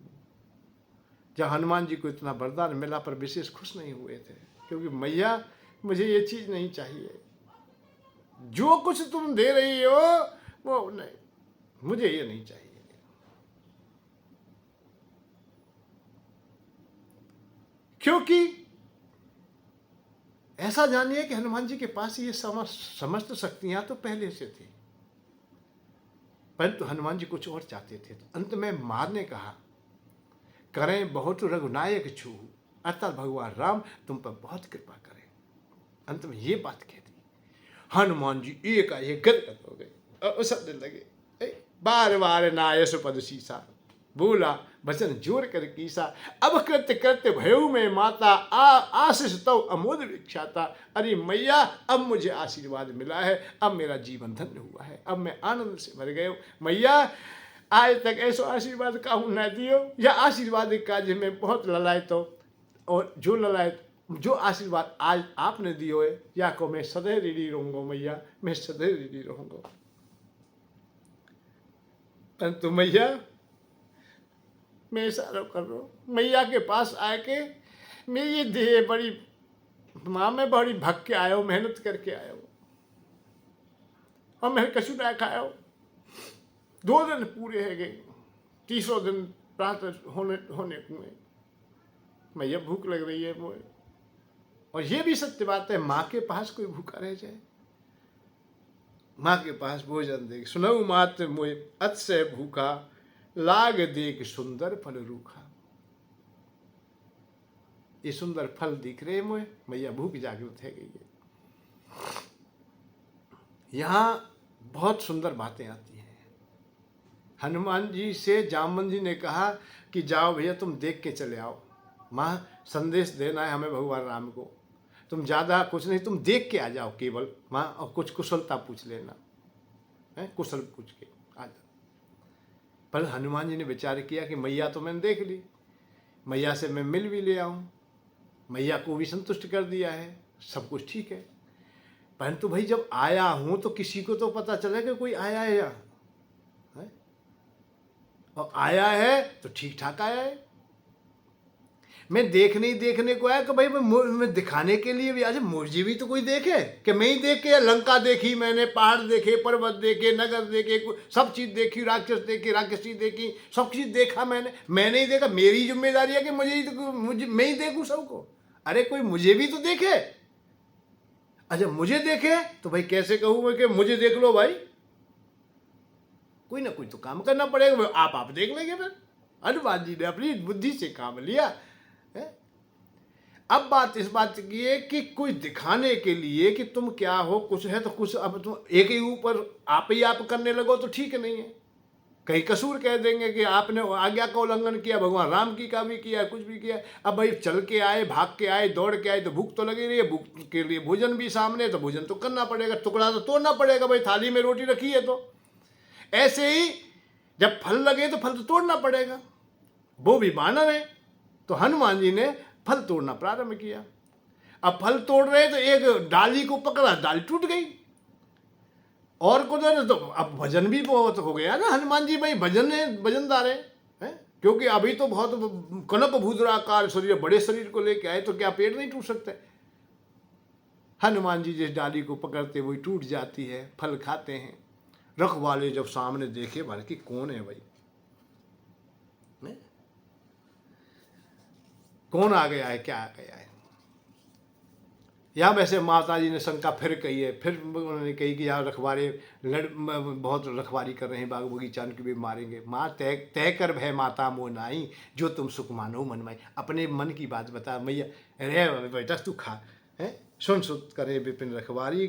जब हनुमान जी को इतना वरदान मिला पर विशेष खुश नहीं हुए थे, क्योंकि मैया मुझे ये चीज नहीं चाहिए, जो कुछ तुम दे रही हो वो नहीं, मुझे ये नहीं चाहिए। क्योंकि ऐसा जानिए कि हनुमान जी के पास ये समस्त शक्तियां तो पहले से थी, परंतु हनुमान जी कुछ और चाहते थे। तो अंत में मां ने कहा, करें बहुत रघुनायक छू, अर्थात भगवान राम तुम पर बहुत कृपा करें। अंत में ये बात कह दी। हनुमान जी एक गदगद हो गए और समझने लगे, बार बार नायस पद सीसा, बोला वचन जोर कर कीसा, अब कृत्य कृत्य भयऊ में माता, आशीष तो अमोद विख्याता। अरे मैया, अब मुझे आशीर्वाद मिला है, अब मेरा जीवन धन्य हुआ है, अब मैं आनंद से भर गए। मैया, आज तक ऐसा आशीर्वाद काहू न दियो, या आशीर्वाद काज में बहुत ललायत हो, और जो आशीर्वाद आज आपने दियो है, या को मैं सदैव ऋणी रहूंगा मैया, मैं सदैव ऋणी रहूंगा। परंतु मैया, मैं इशारा कर रहा हूँ, मैया के पास आके मेरी देह बड़ी, माँ में बड़ी भग के आया हूँ, मेहनत करके आया हूँ, और मैं कछु ना खाया हूँ। 2 दिन पूरे है गए, 300 दिन प्रातः होने में मैया भूख लग रही है मुझे। और ये भी सत्य बात है, माँ के पास कोई भूखा रह जाए, माँ के पास भोजन देख, सुनऊ मात्र मोए अतिशय भूखा, लाग देख सुंदर फल रूखा। ये सुंदर फल दिख रहे मुझे, मैया भूख जागृत है गई है। यहां बहुत सुंदर बातें आती हैं। हनुमान जी से जामवंत जी ने कहा कि जाओ भैया, तुम देख के चले आओ, माँ संदेश देना है हमें भगवान राम को, तुम ज़्यादा कुछ नहीं, तुम देख के आ जाओ केवल माँ, और कुछ कुशलता पूछ लेना है, कुशल पूछ के आ जाओ। पर हनुमान जी ने विचार किया कि मैया तो मैंने देख ली, मैया से मैं मिल भी ले आऊँ, मैया को भी संतुष्ट कर दिया है, सब कुछ ठीक है। परंतु भाई जब आया हूँ तो किसी को तो पता चले कि कोई आया है या है? और आया है तो ठीक ठाक आया है। मैं देखने को आया कि भाई मैं दिखाने के लिए भी, आज मुझे भी तो कोई देखे, कि मैं ही देखे, लंका देखी मैंने, पहाड़ देखे, पर्वत देखे, नगर देखे, सब चीज देखी, राक्षस देखे, राक्षसी देखी, सब चीज देखा मैंने ही देखा। मेरी जिम्मेदारी है कि मैं ही देखूं सबको। अरे कोई मुझे भी तो देखे। अच्छा मुझे देखे तो भाई कैसे कहूँ कि मुझे देख लो भाई, कोई ना कोई तो काम करना पड़ेगा। आप देख लेंगे फिर। हनुमान जी ने अपनी बुद्धि से काम लिया है। अब बात इस बात की है कि कोई दिखाने के लिए कि तुम क्या हो, कुछ है तो कुछ, अब तुम एक ही ऊपर आप करने लगो तो ठीक नहीं है। कहीं कसूर कह देंगे कि आपने आज्ञा का उल्लंघन किया, भगवान राम की का भी किया, कुछ भी किया। अब भाई चल के आए, भाग के आए, दौड़ के आए तो भूख तो लगी रही है, भूख के लिए भोजन भी सामने, तो भोजन तो करना पड़ेगा, टुकड़ा तो तोड़ना पड़ेगा, भाई थाली में रोटी रखी है तो। ऐसे ही जब फल लगे तो फल तो तोड़ना पड़ेगा। वो भी बानर है, तो हनुमान जी ने फल तोड़ना प्रारंभ किया। अब फल तोड़ रहे तो एक डाली को पकड़ा, डाली टूट गई, और को तो अब भजन भी बहुत हो गया ना। हनुमान जी भाई भजनदार है, क्योंकि अभी तो बहुत कनक भूद्राकार शरीर, बड़े शरीर को लेके आए, तो क्या पेड़ नहीं टूट सकते। हनुमान जी जिस डाली को पकड़ते वही टूट जाती है, फल खाते हैं। रखवाले जब सामने देखे, भाई कि कौन है भाई, कौन आ गया है, क्या आ गया है। यहाँ वैसे माता जी ने शंका फिर कही है, फिर उन्होंने कही कि यहाँ रखवारे बहुत रखवारी कर रहे हैं, बाग बगीचा की भी मारेंगे। माँ तय कर भय माता मोह नाई, जो तुम सुख मानो मन माई। अपने मन की बात बता मैया, अरे बेटा तू खा है, सुन सुत करे विपिन रखवारी,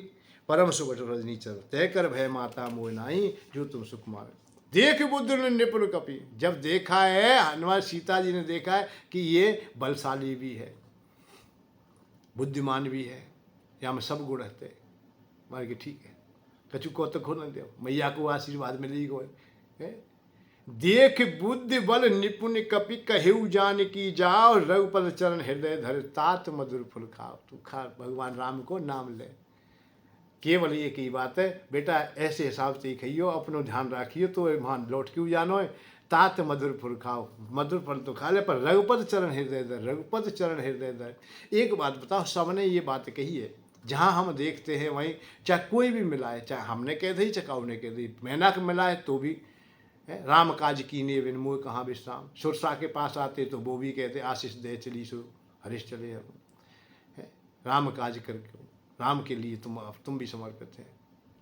परम सुबट रजनी चर, तय कर भय माता मोह नाई, जो तुम सुख मानो। देख बुद्ध ने निपुण कपि, जब देखा है हनुमान सीता जी ने देखा है कि ये बलशाली भी है, बुद्धिमान भी है, यहाँ में सब गुण रहते हैं। मान के ठीक है, कछु को तो खो न दो, मैया को आशीर्वाद मिलेगी को है। देख बुद्धि बल निपुण कपि, कहेउ जान की जाओ, रघुपति चरण हृदय धर, तात मधुर फल खाओ। तू खा, भगवान राम को नाम ले। केवल ये की बात है बेटा, ऐसे हिसाब से ही खाइयो, अपनो ध्यान रखियो, तो वहाँ लौट क्यों जानो है। तात मधुर फल खाओ, मधुर फल तो खा ले, पर रघुपति चरण हृदय धर, रघुपति चरण हृदय धर। एक बात बताओ, सबने ये बात कही है, जहाँ हम देखते हैं वहीं, चाहे कोई भी मिलाए, चाहे हमने कह दी चाहे काऊ ने कह दी, मेनक मिलाए तो भी राम काज कीने बिन मोह कहाँ विश्राम। सुरसा के पास आते तो वो भी कहते आशीष दे चली सो हरीश चले। राम काज करके राम के लिए तुम भी समर्पित हैं।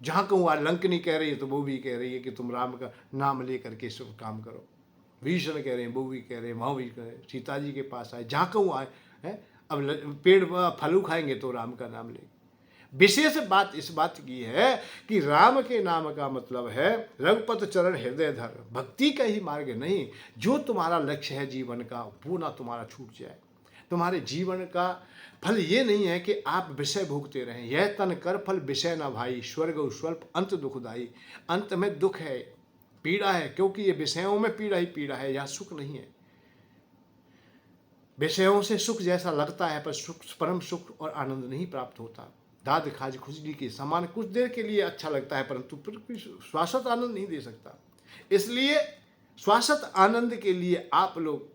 जहाँ कहूँ आज लंकनी कह रही है तो वो भी कह रही है कि तुम राम का नाम ले करके शुभ काम करो। भीषण कह रहे हैं, वो भी कह रहे हैं, वहाँ भी कह रहे हैं, सीता जी के पास आए, जहाँ कहूँ आए हैं। अब पेड़ फलू खाएंगे तो राम का नाम लेंगे। विशेष बात इस बात की है कि राम के नाम का मतलब है रघुपति चरण हृदय धर, भक्ति का ही मार्ग नहीं। जो तुम्हारा लक्ष्य है जीवन का, वो ना तुम्हारा छूट जाए। तुम्हारे जीवन का फल ये नहीं है कि आप विषय भोगते रहें, यह तन कर फल विषय ना भाई, स्वर्ग स्वल्प अंत दुखदाई। अंत में दुख है, पीड़ा है, क्योंकि ये विषयों में पीड़ा ही पीड़ा है, यहाँ सुख नहीं है। विषयों से सुख जैसा लगता है, पर सुख, परम सुख और आनंद नहीं प्राप्त होता। दाद खाज खुजली के समान कुछ देर के लिए अच्छा लगता है, परंतु शाश्वत आनंद नहीं दे सकता। इसलिए शाश्वत आनंद के लिए आप लोग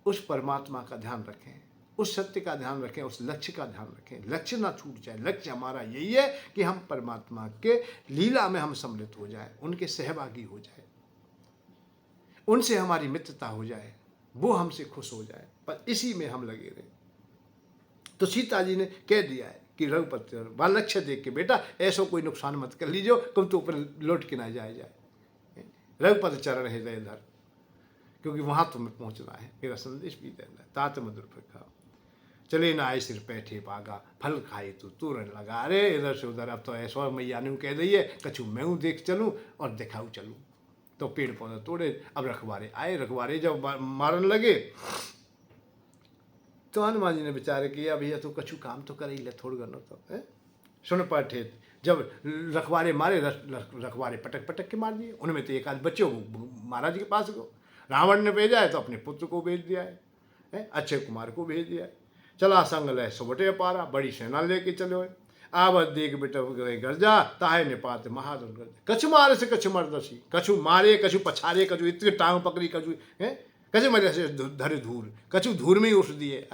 उस परमात्मा का ध्यान रखें, उस सत्य का ध्यान रखें, उस लक्ष्य का ध्यान रखें। लक्ष्य ना छूट जाए। लक्ष्य हमारा यही है कि हम परमात्मा के लीला में हम सम्मिलित हो जाए, उनके सहभागी हो जाए, उनसे हमारी मित्रता हो जाए, वो हमसे खुश हो जाए, पर इसी में हम लगे रहे। तो सीता जी ने कह दिया है कि रघुपति वह लक्ष्य देख के बेटा ऐसा कोई नुकसान मत कर लीजिए, तुम तो ऊपर लौट के ना जाए। रघुपति चरण हृदय धर, क्योंकि वहां तुम्हें पहुंचना है, मेरा संदेश भी देना है। तात मधुर फल खाओ, चले ना आए सिर पैठे पागा, फल खाए तो तुरंत लगा। अरे इधर से उधर, अब तो ऐसा मैया ने कह दी है, कछु मैं देख चलूँ और दिखाऊ चलूँ। तो पेड़ पौधे तोड़े। अब रखवारे आए, रखवारे जब मारन लगे तो हनुमान जी ने विचार किया, भैया तो कछु काम तो कर ही ले, थोड़ गनो तो है। सुन पठे, जब रखवारे मारे, रखवारे पटक पटक के मार दिए। उनमें तो एक आध बच्चे महाराज के पास गो। रावण ने भेजा है तो अपने पुत्र को भेज दिया है, अक्षय कुमार को भेज दिया है। चला संग ले सुबटे पारा, बड़ी सेना लेके चलो। आवत देख बेटा गर्जा, ताहे निपात महादुर गर्जा। कछु मारे से कछु मरदसी, कछु मारे कछु पछारे, कछु इतने टांग पकड़ी, कछु है कछु मरे से धरे धूर, कछु धूर में ही उठ दिए,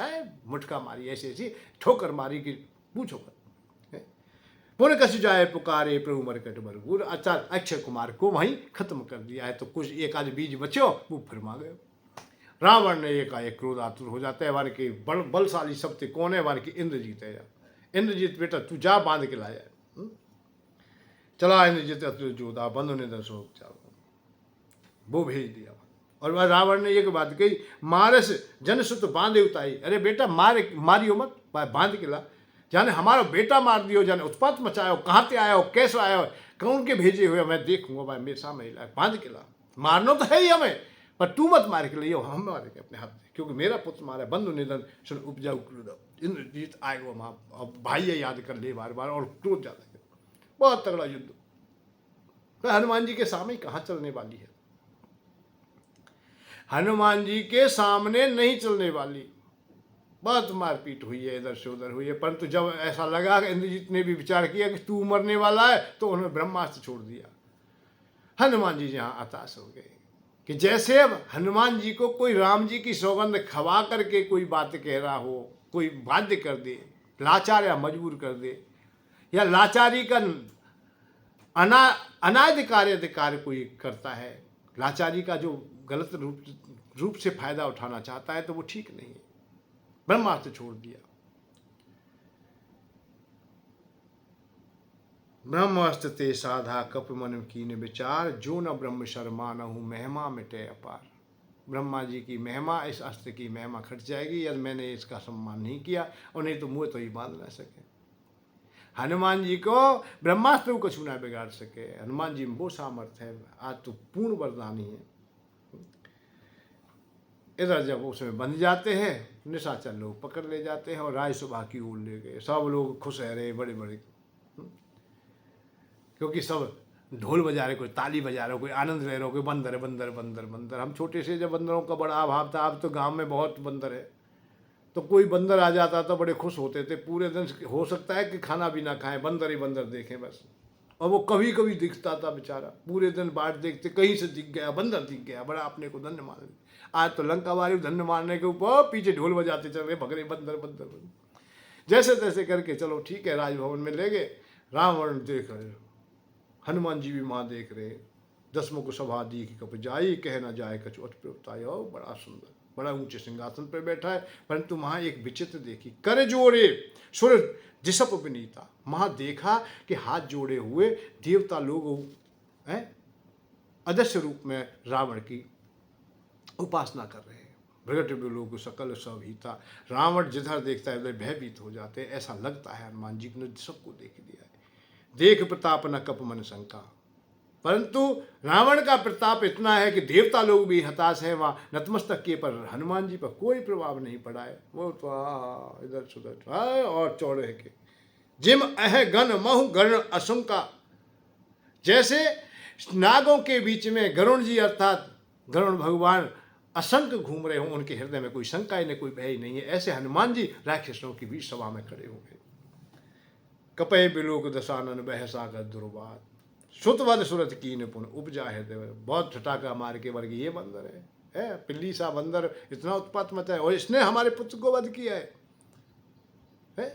मुटका मारी, ऐसी ऐसी ठोकर मारी कि पूछो कर। पुनः कछु जाए पुकारे प्रभु मरकट बरगुर। अच्छा, अक्षय कुमार को वहीं खत्म कर दिया है। तो कुछ एक आध बीज बचो, वो फिर मार गए। रावण ने एकाएक क्रोध आतुर हो जाता है। वार के बलशाली शक्ति कौन है? वार की इंद्रजीत है। इंद्रजीत बेटा तू जा, बांध के लाया। चला इंद्रजीत अतुल जोधा बंधु ने दसो, वो भेज दिया। और वह रावण ने एक बात कही, मारस जनसुत बांधे उताई। अरे बेटा मारियो मत, बांध के ला। जाने हमारा बेटा मार दियो, जाने उत्पात मचायो, कहाँ से आया हो, कैसे आया हो, कौन के भेजे हुए, मैं देखूंगा भाई, मेरे सामने ला, बांध के ला। मारना तो है ही हमें, पर तू मत मार के लियो, हम मारेंगे अपने हाथ से, क्योंकि मेरा पुत्र मारा। बंधु निधन सुन उपजाऊ क्रोध, इंद्रजीत आएगा वहाँ, अब भाई याद कर ले बार बार, और क्रोध ज्यादा। बहुत तगड़ा युद्ध। तो हनुमान जी के सामने कहाँ चलने वाली है? हनुमान जी के सामने नहीं चलने वाली। बहुत मारपीट हुई है, इधर से उधर हुई है, परंतु जब ऐसा लगा, इंद्रजीत ने भी विचार किया कि तू मरने वाला है, तो उन्होंने ब्रह्मास्त्र छोड़ दिया। हनुमान जी जहाँ हताश हो गए कि जैसे अब हनुमान जी को कोई राम जी की सौगंध खवा करके कोई बात कह रहा हो, कोई बाध्य कर दे, लाचार या मजबूर कर दे, या लाचारी का अनाधिकार कोई करता है, लाचारी का जो गलत रूप से फायदा उठाना चाहता है, तो वो ठीक नहीं है। ब्रह्मास्त्र छोड़ दिया। ब्रह्मास्त्र ते साधा कप मन कीन विचार, जो न ब्रह्म शर्मानहु महिमा मिटे अपार। ब्रह्मा जी की महिमा, इस अस्त्र की महिमा घट जाएगी यदि मैंने इसका सम्मान नहीं किया, और नहीं तो मुँह तो ही बांध ना सके। हनुमान जी को ब्रह्मास्त्र को छूना बिगाड़ सके। हनुमान जी में वो सामर्थ्य है, आज तो पूर्ण वरदानी है। इधर जब उसमें बंध जाते हैं, निशाचर लोग पकड़ ले जाते हैं और राजसभा की ओर ले गए। सब लोग खुश रह रहे, बड़े बड़े, क्योंकि सब ढोल बजा रहे, कोई ताली बजा रहे, कोई आनंद ले रहे, कोई बंदर है, बंदर बंदर बंदर। हम छोटे से जब बंदरों का बड़ा अभाव था, अब तो गांव में बहुत बंदर है, तो कोई बंदर आ जाता था बड़े खुश होते थे। पूरे दिन हो सकता है कि खाना भी ना खाएं, बंदर ही बंदर देखें बस। और वो कभी कभी दिखता था बेचारा, पूरे दिन बाट देखते, कहीं से दिख गया, बंदर दिख गया, बड़ा अपने को धन्य मान लिया। आज तो लंका वाले धन्य मारने के ऊपर पीछे ढोल बजाते चल रहे, भगरे बंदर बंदर बंदर। जैसे तैसे करके चलो ठीक है, राजभवन में ले गए। रावण देख रहे, हनुमान जी भी माँ देख रहे। दसमों को सभा दी कि कप जाई, कह ना जाए कछु अट प्रवताई। और बड़ा सुंदर, बड़ा ऊंचे सिंहासन पर बैठा है, परंतु वहाँ एक विचित्र देखी। कर जोड़े सुर जिसप विनीता। वहाँ देखा कि हाथ जोड़े हुए देवता लोग हैं, अदृश्य रूप में रावण की उपासना कर रहे हैं। भ्रगट लोग सकल सभीता। रावण जिधर देखता है उधर भयभीत हो जाते हैं। ऐसा लगता है हनुमान जी ने सबको देख लिया है। देख प्रताप न कप मन शंका। परंतु रावण का प्रताप इतना है कि देवता लोग भी हताश हैं। वहाँ नतमस्तक के पर हनुमान जी पर कोई प्रभाव नहीं पड़ा है। वो तो इधर सुधर और चौड़े के जिम अह गण महु गण अशंका। जैसे नागों के बीच में गरुण जी अर्थात गरुण भगवान असंख्य घूम रहे हों, उनके हृदय में कोई शंका ही नहीं, कोई भय ही नहीं है। ऐसे हनुमान जी राक्षसों की बीच सभा में खड़े हो गए। कपय बिलोक दशानन बह सागर दुर्वाद। सुतवद सुरत कीन पुन उपजा हृदय। बहुत ठटाका मार के वर्ग ये बंदर है पिल्ली सा बंदर, इतना उत्पात मचा है, और इसने हमारे पुत्र को वध किया है।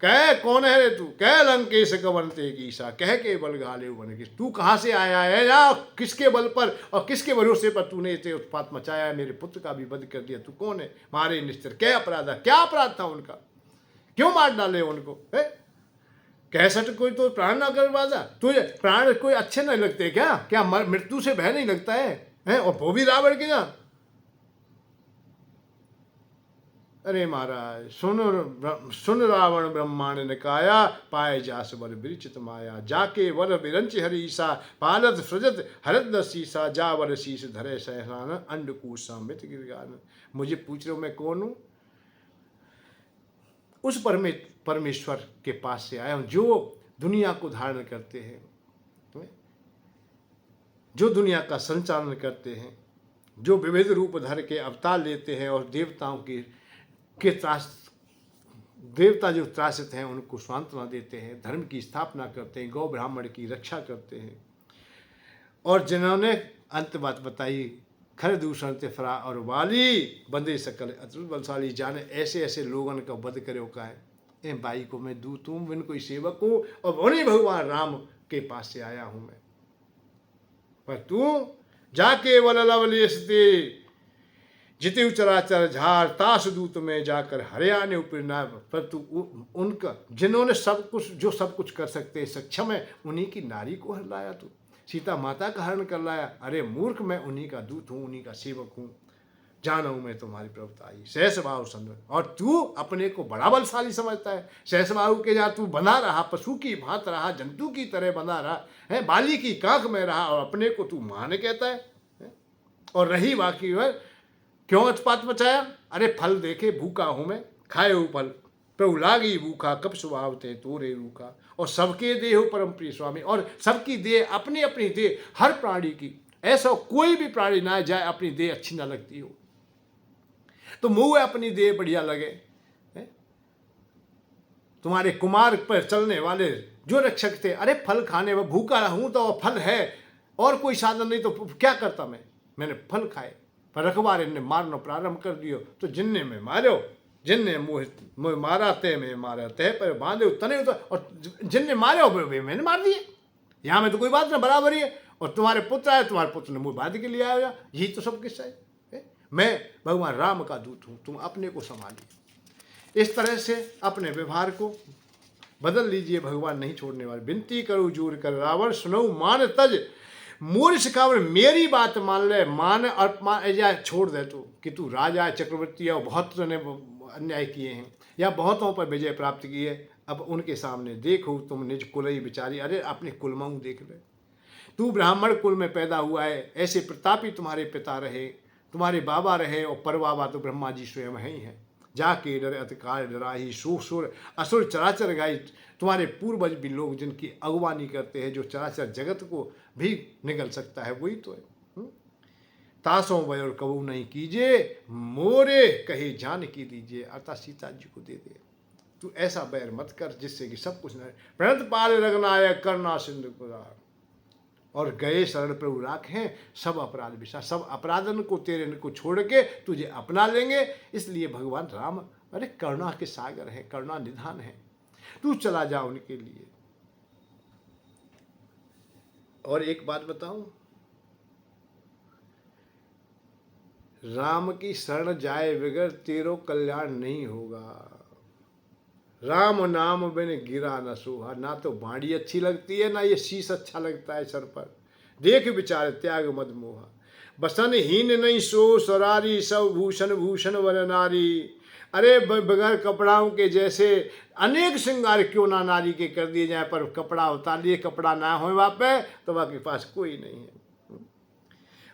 कह कौन है रे तू, कह लंकेश कवनते कीसा, कह के बल घाले वन किस। तू कहाँ से आया है या किसके बल पर और किसके भरोसे पर तूने इसे उत्पात मचाया है, मेरे पुत्र का भी वध कर दिया। तू कौन है, मारे निश्चर, क्या अपराध है, क्या अपराध था उनका, क्यों मार डाले उनको। कैसट कोई तो प्राण ना कर बाजा, तुझे प्राण कोई अच्छे नहीं लगते क्या, क्या मृत्यु से भय नहीं लगता है? और वो भी रावण के ना। अरे महाराज सुन रावण ब्रह्मांड निकाया, पाए जास वर विरचित माया। जाके वर विरंच हरीसा, पालत सृजत हरद शीसा। जा वर शीस धरे सहसान, अंडकूश समित गिरगान। मुझे पूछ रहे हो मैं कौन हूँ? उस परमेश्वर के पास से आया हूँ जो दुनिया को धारण करते हैं, जो दुनिया का संचालन करते हैं, जो विविध रूप धर के अवतार लेते हैं और देवताओं के देवता जो त्रासित हैं उनको सांत्वना देते हैं, धर्म की स्थापना करते हैं, गौ ब्राह्मण की रक्षा करते हैं। और जिन्होंने अंत बात बताई, खर दूषण तिफरा और वाली बंदे सकल अतुल बलशाली। जाने ऐसे ऐसे लोगों का वध करे का है। ए भाई को मैं दूत हूँ, बिन कोई सेवक हूँ, और उन्हीं भगवान राम के पास से आया हूँ मैं। पर तू जाके वललवलेसते जिते चराचर झार, तास दूत में जाकर हरियाणे उपरना। पर तू उनका जिन्होंने सब कुछ, जो सब कुछ कर सकते हैं, सक्षम है, उन्हीं की नारी को हर लाया तू, सीता माता का हरण कर लाया। अरे मूर्ख, मैं उन्हीं का दूत हूँ, उन्हीं का सेवक हूँ, जाना हूँ मैं तुम्हारी प्रभुताई। सहस बाहु संग, और तू अपने को बड़ा बलशाली समझता है। सहस बाहु के जा तू बना रहा, पशु की भांत रहा, जंतु की तरह बना रहा है, बाली की कांख में रहा, और अपने को तू मान कहता है। और रही बाकी है क्यों उत्पात मचाया? अरे फल देखे भूखा हूँ मैं, खाए हो फल, प्रभु लागी भूखा, कब स्वभाव थे तोरे रूखा। और सबके देह हो परम प्रिय स्वामी, और सबकी देह अपनी अपनी देह, हर प्राणी की, ऐसा कोई भी प्राणी ना जाए अपनी देह अच्छी ना लगती हो। तो मुँह अपनी देह बढ़िया लगे। तुम्हारे कुमार पर चलने वाले जो रक्षक थे, अरे फल खाने में भूखा हूँ तो फल है, और कोई साधन नहीं तो क्या करता मैंने फल खाए। पर रखवारे ने मारना प्रारंभ कर दियो, तो जिनने में मारो, जिनने मुँह मारा ते में मारा, तह पर बांधे तने, और जिनने मारे वे मैंने मार दिए। यहाँ में तो कोई बात ना, बराबरी है। और तुम्हारे पुत्र आए, तुम्हारे पुत्र ने मुँह बांध के लिए आया, यही तो सब किस्सा है। मैं भगवान राम का दूत हूँ, तुम अपने को संभालिए। इस तरह से अपने व्यवहार को बदल लीजिए, भगवान नहीं छोड़ने वाले। विनती करो जूर कर रावण, सुनो मान तज मूर्ख सिखावर। मेरी बात मान ले, मान और मान छोड़ दे तू, कि तू राजा चक्रवर्ती है और बहुत ने अन्याय किए हैं या बहुतों पर विजय प्राप्त की है, अब उनके सामने देखो तुम निज कुलई बिचारी, अरे अपने कुलमाऊ देख ले, तू ब्राह्मण कुल में पैदा हुआ है, ऐसे प्रतापी तुम्हारे पिता रहे, तुम्हारे बाबा रहे, और परबाबा तो ब्रह्मा जी स्वयं ही हैं। जाके डर अतिकाल डराही, सूर सुर असुर चराचर गाई, तुम्हारे पूर्वज भी लोग जिनकी अगवानी करते हैं, जो चराचर जगत को भी निगल सकता है, वही तो है। तासों वयोर कबू नहीं कीजिए, मोरे कहे जान की दीजिए, अर्थात सीता जी को दे दे। तू ऐसा बैर मत कर जिससे कि सब कुछ न, प्रणत पाल रगनायक करना सिंधु पुरार, और गए शरण प्रभु राखें सब अपराध विषा, सब अपराधन को तेरे को छोड़ के तुझे अपना लेंगे। इसलिए भगवान राम अरे करुणा के सागर है, करुणा निधान है, तू चला जा उनके लिए। और एक बात बताऊं, राम की शरण जाए बगैर तेरो कल्याण नहीं होगा। राम नाम बिन गिरा न सोहा, ना तो बाड़ी अच्छी लगती है, ना ये शीश अच्छा लगता है सर पर। देख विचार त्याग मद मोहा, बसन हीन नहीं सो सरारी, सब भूषण भूषण वन नारी। अरे बगैर कपड़ाओं के जैसे अनेक श्रृंगार क्यों ना नारी के कर दिए जाए, पर कपड़ा उतार लिए, कपड़ा ना हो वहाँ पे तो वहाँ के पास कोई नहीं है।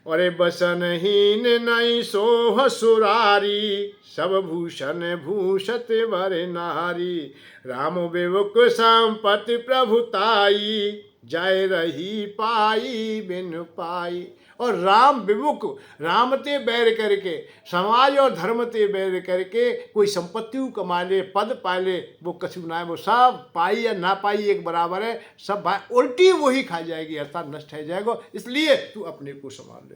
अरे बसन हीन नहीं सोह सुरारी, सब भूषण भूषत वर नारी। राम विमुख संपत्ति प्रभुताई, जय रही पाई बिन पाई। और राम विमुख, राम ते बैर करके, समाज और धर्म ते बैर करके कोई संपत्ति कमा ले, पद पा ले, वो कछु ना है, वो सब पाई या ना पाई एक बराबर है, सब उल्टी वही खा जाएगी, अर्थात नष्ट हो जाएगा। इसलिए तू अपने को संभाल ले।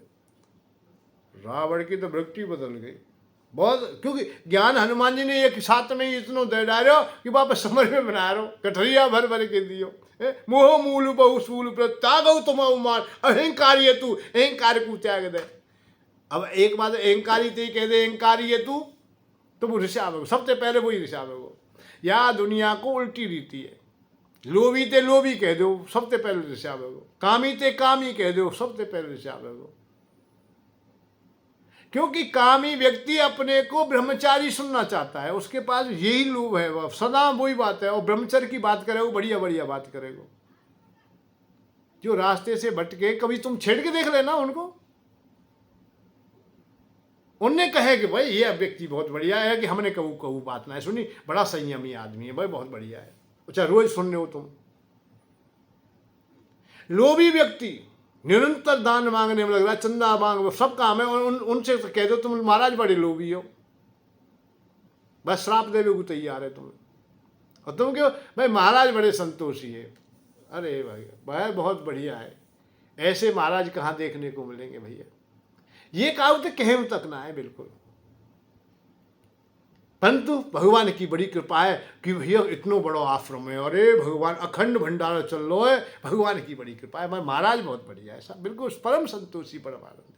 रावण की तो वृत्ति बदल गई बहुत, क्योंकि ज्ञान हनुमान जी ने एक साथ में ही इतनो दे डालो कि वापस समझ में बना रहो, कठरिया भर भर के दियो। मोह मूल बहु सूल त्यागो तुम अवमान, अहंकार ये तू, अहंकार को त्याग दे। अब एक बात, अहंकारी ते कह दे अहंकारी है तू, तो वो ऋषा हो, सबसे पहले वही ऋषा हो। या दुनिया को उल्टी रीति है, लोभी ते लोभी कह दो, सबसे पहले ऋषा हो। कामी ते कामी कह दो, सबसे पहले ऋषा हो। क्योंकि कामी व्यक्ति अपने को ब्रह्मचारी सुनना चाहता है, उसके पास यही लोभ है, वह सदा वही बात है। और ब्रह्मचर्य की बात करे वो बढ़िया बढ़िया बात करेगा। जो रास्ते से भटके, कभी तुम छेड़ के देख लेना उनको, उनने कहे कि भाई ये व्यक्ति बहुत बढ़िया है, कि हमने कहू कहू बात ना सुनी, बड़ा संयमी आदमी है भाई, बहुत बढ़िया है, अच्छा रोज सुन रहे हो तुम। लोभी व्यक्ति निरंतर दान मांगने में लग रहा है, चंदा मांग, वो सब काम है, और उनसे तो कह दो तुम महाराज बड़े लोभी हो, बस श्राप देवे को तैयार है तुम। और तुम क्यों भाई महाराज बड़े संतोषी है, अरे भाई बहुत बढ़िया है, ऐसे महाराज कहाँ देखने को मिलेंगे भैया। ये कहा तो कहें तक ना है बिल्कुल। परंतु भगवान की बड़ी कृपा है कि भैया इतनो बड़ो आश्रम है, अरे भगवान अखंड भंडारा चल लो है, भगवान की बड़ी कृपा है। महाराज बहुत बढ़िया है, सब बिल्कुल परम संतोषी, परम आनंदी।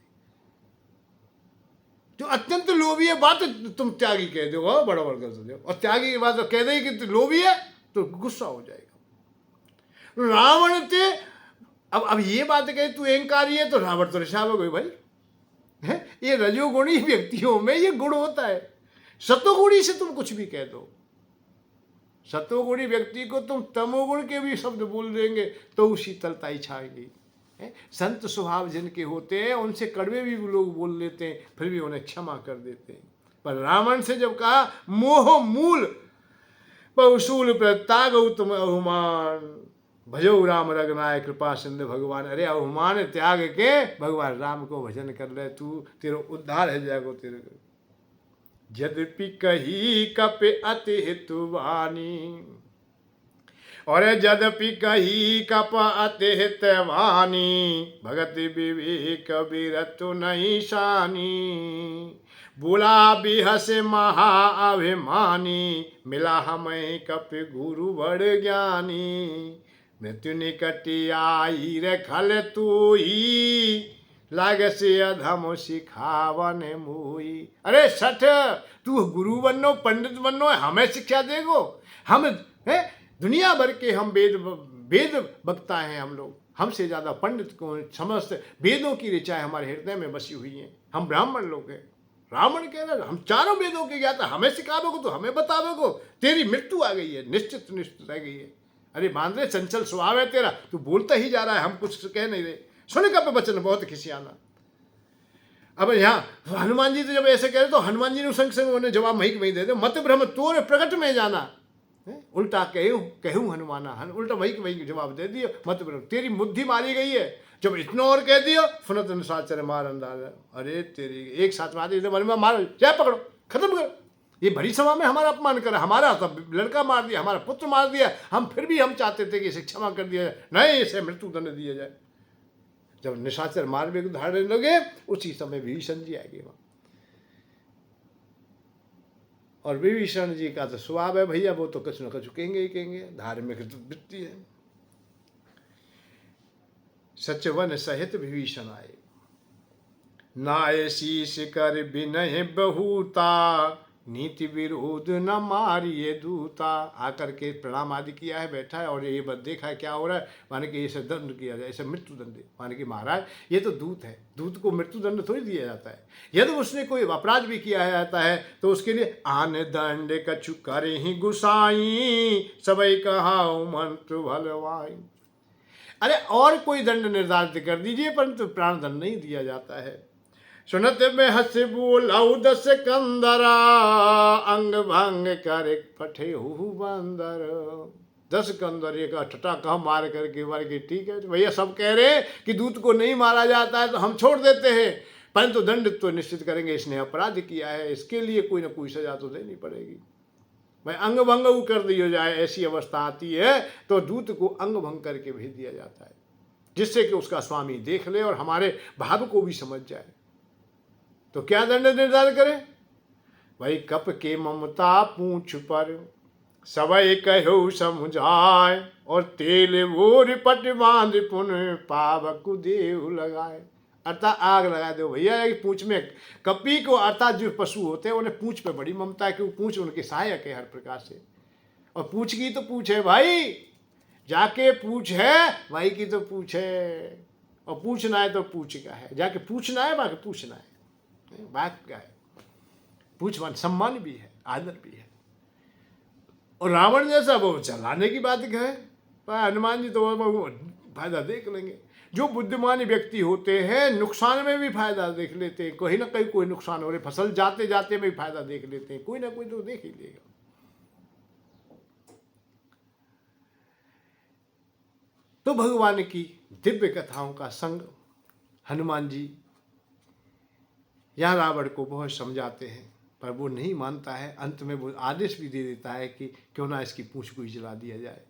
जो अत्यंत लोभी है बात तुम त्यागी कह दो, बड़ा कर दो, और त्यागी की बात कह दे कि लोभी है तो गुस्सा हो जाएगा। रावण ते अब ये बात कहे तू अहंकारी है, तो रावण तो ऋषा हो गई भाई है। ये रजोगुणी व्यक्तियों में ये गुण होता है। सतोगुणी से तुम कुछ भी कह दो, सतोगुणी व्यक्ति को तुम तमोगुण के भी शब्द बोल देंगे तो उसी शीतलता छाएगी। संत स्वभाव जिनके होते हैं उनसे कड़वे भी लोग बोल लेते हैं, फिर भी उन्हें क्षमा कर देते हैं। पर रावण से जब कहा मोह मूल बहुसूल प्रत्याग तुम अवमान, भजो राम रघुनाय कृपा सिंधु भगवान। अरे अवमान त्याग के भगवान राम को भजन कर ले, तू तेरा उद्धार है जाएगो तेरे। यद्यपि कही कप अति हितवानी, और यद्यपि कही कप अति हितवानी, भगत विवेक बिरतु नहीं शानी। बोला बिहस महा अभिमानी, मिला हमें कप गुरु बड़ ज्ञानी। मृत्यु निकट आई रे खल तू ही, लाग से अधम सिखावन मुई। अरे सठ, तू गुरु बनो पंडित बनो, हमें शिक्षा देगो। हम है दुनिया भर के, हम वेद वक्ता हैं हम लोग, हमसे ज़्यादा पंडित को समस्त वेदों की ऋचाएँ हमारे हृदय में बसी हुई हैं। हम ब्राह्मण लोग हैं, रावण कह रहा हम चारों वेदों के ज्ञाता, हमें सिखाओगे तो हमें बताओगे, तेरी मृत्यु आ गई है, निश्चित निश्चित रह गई है। अरे मान रहे चंचल स्वभाव है तेरा, तू बोलता ही जा रहा है, हम कुछ कह नहीं रहे। सुन का वचन बहुत खिसियाना। अब यहाँ हनुमान जी तो जब ऐसे कह रहे तो हनुमान जी ने संग संग उन्हें जवाब वहीं दे दे, मत भ्रम तोरे प्रकट में जाना। उल्टा कहूँ हनुमाना, उल्टा वही जवाब दे दियो, मत भ्रम तेरी बुद्धि मारी गई है। जब इतना और कह दियो फुनत निशाचर मार अंदाजा। अरे तेरी एक साथ मार, चाहे पकड़ो, खत्म करो। ये भरी सभा में हमारा अपमान करा, हमारा तब लड़का मार दिया, हमारा पुत्र मार दिया, हम फिर भी हम चाहते थे कि इसे क्षमा कर दिया जाए, नहीं इसे मृत्यु दंड दिया जाए। जब निशाचर मार भी धारने लगे उसी समय विभीषण जी आएंगे वहां। और विभीषण जी का तो स्वभाव है भैया, वो तो कुछ न कुछ कहेंगे ही कहेंगे, धार्मिक वृत्ति है। सचवन सहित विभीषण आए, नाय शीश कर विनय बहुता, नीति विरोध न मारिए दूता। आकर के प्रणाम आदि किया है, बैठा है और ये बस देखा है क्या हो रहा है, माने कि इसे दंड किया जाए, इसे मृत्यु दंड। माने कि महाराज ये तो दूत है, दूत को मृत्यु दंड थोड़ी दिया जाता है। यदि उसने कोई अपराध भी किया जाता है तो उसके लिए आन दंड कछु करे ही गुसाई, सबई कहाऊ मंत्र भलवाई। अरे और कोई दंड निर्धारित कर दीजिए, परंतु प्राण दंड नहीं दिया जाता है। सुनत में हंस बोलाऊ दस कंदरा, अंग भंग कर फटे हु बंदर। 10 कंदर एक ठटा कहा मार करके मार के, ठीक है भैया सब कह रहे हैं कि दूत को नहीं मारा जाता है तो हम छोड़ देते हैं, परंतु दंड तो निश्चित करेंगे, इसने अपराध किया है, इसके लिए कोई ना कोई सजा तो देनी पड़ेगी। भाई अंग भंग कर दिया जाए, ऐसी अवस्था आती है तो दूत को अंग भंग करके भेज दिया जाता है, जिससे कि उसका स्वामी देख ले और हमारे भाव को भी समझ जाए। तो क्या दंड निर्धारित करें भाई, कप के ममता पूंछ पर सबई कहो समझाए, और तेल बोर पट बांध पुन पावक देव लगाए। अर्थात आग लगा दो भैया पूंछ में। कपी को अर्थात जो पशु होते हैं उन्हें पूंछ पे बड़ी ममता है, क्योंकि पूंछ उनके सहायक है हर प्रकार से। और पूंछ की तो पूंछ है भाई, जाके पूछ है भाई की तो पूछ है, और पूछना है तो पूछ का है, जाके पूछना है बाकी पूछना है, बात क्या है। पूछ मान सम्मान भी है, आदर भी है। और रावण जैसा वो चलाने की बात कहे, हनुमान जी तो वो फायदा देख लेंगे। जो बुद्धिमान व्यक्ति होते हैं नुकसान में भी फायदा देख लेते हैं, कहीं ना कहीं कोई नुकसान हो रहे, फसल जाते जाते में भी फायदा देख लेते हैं, कोई ना कोई तो देख ही लेगा। तो भगवान की दिव्य कथाओं का संग हनुमान जी यहाँ रावण को बहुत समझाते हैं, पर वो नहीं मानता है। अंत में वो आदेश भी दे देता है कि क्यों ना इसकी पूंछ को ही जला दिया जाए।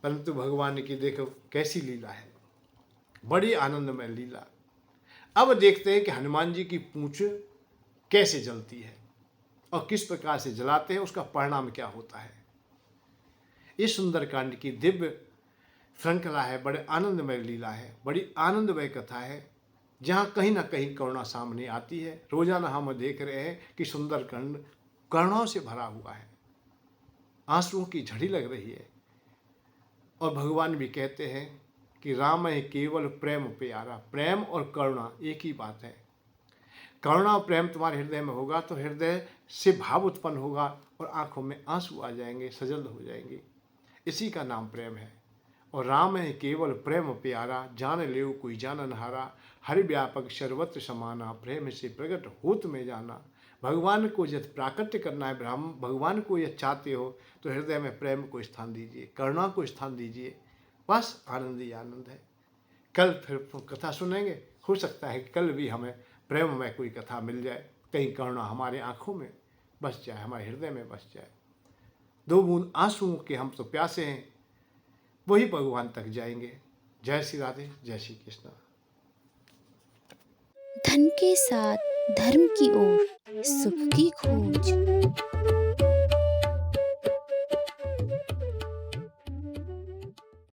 परंतु भगवान की देखो कैसी लीला है, बड़ी आनंदमय लीला। अब देखते हैं कि हनुमान जी की पूंछ कैसे जलती है और किस प्रकार से जलाते हैं, उसका परिणाम क्या होता है। इस सुंदरकांड की दिव्य श्रृंखला है, बड़े आनंदमय लीला है, बड़ी आनंदमय कथा है, जहाँ कहीं ना कहीं करुणा सामने आती है। रोजाना हम देख रहे हैं कि सुंदरकांड करुणाओं से भरा हुआ है, आंसुओं की झड़ी लग रही है। और भगवान भी कहते हैं कि राम है केवल प्रेम प्यारा। प्रेम और करुणा एक ही बात है। करुणा और प्रेम तुम्हारे हृदय में होगा तो हृदय से भाव उत्पन्न होगा और आंखों में आंसू आ जाएंगे, सजल हो जाएंगे। इसी का नाम प्रेम है। और राम है केवल प्रेम प्यारा, जान ले कोई जानन हारा, हरि व्यापक सर्वत्र समाना, प्रेम से प्रकट होत में जाना। भगवान को जब प्राकट्य करना है, भगवान को यह चाहते हो तो हृदय में प्रेम को स्थान दीजिए, करुणा को स्थान दीजिए, बस आनंद ही आनंद है। कल फिर कथा सुनेंगे, हो सकता है कि कल भी हमें प्रेम में कोई कथा मिल जाए, कहीं करुणा हमारे आँखों में बस जाए, हमारे हृदय में बस जाए। 2 बूंद आंसुओं के हम तो प्यासे हैं, वही भगवान तक जाएंगे। जय श्री राधे, जय श्री कृष्ण। धन के साथ धर्म की ओर, सुख की खोज।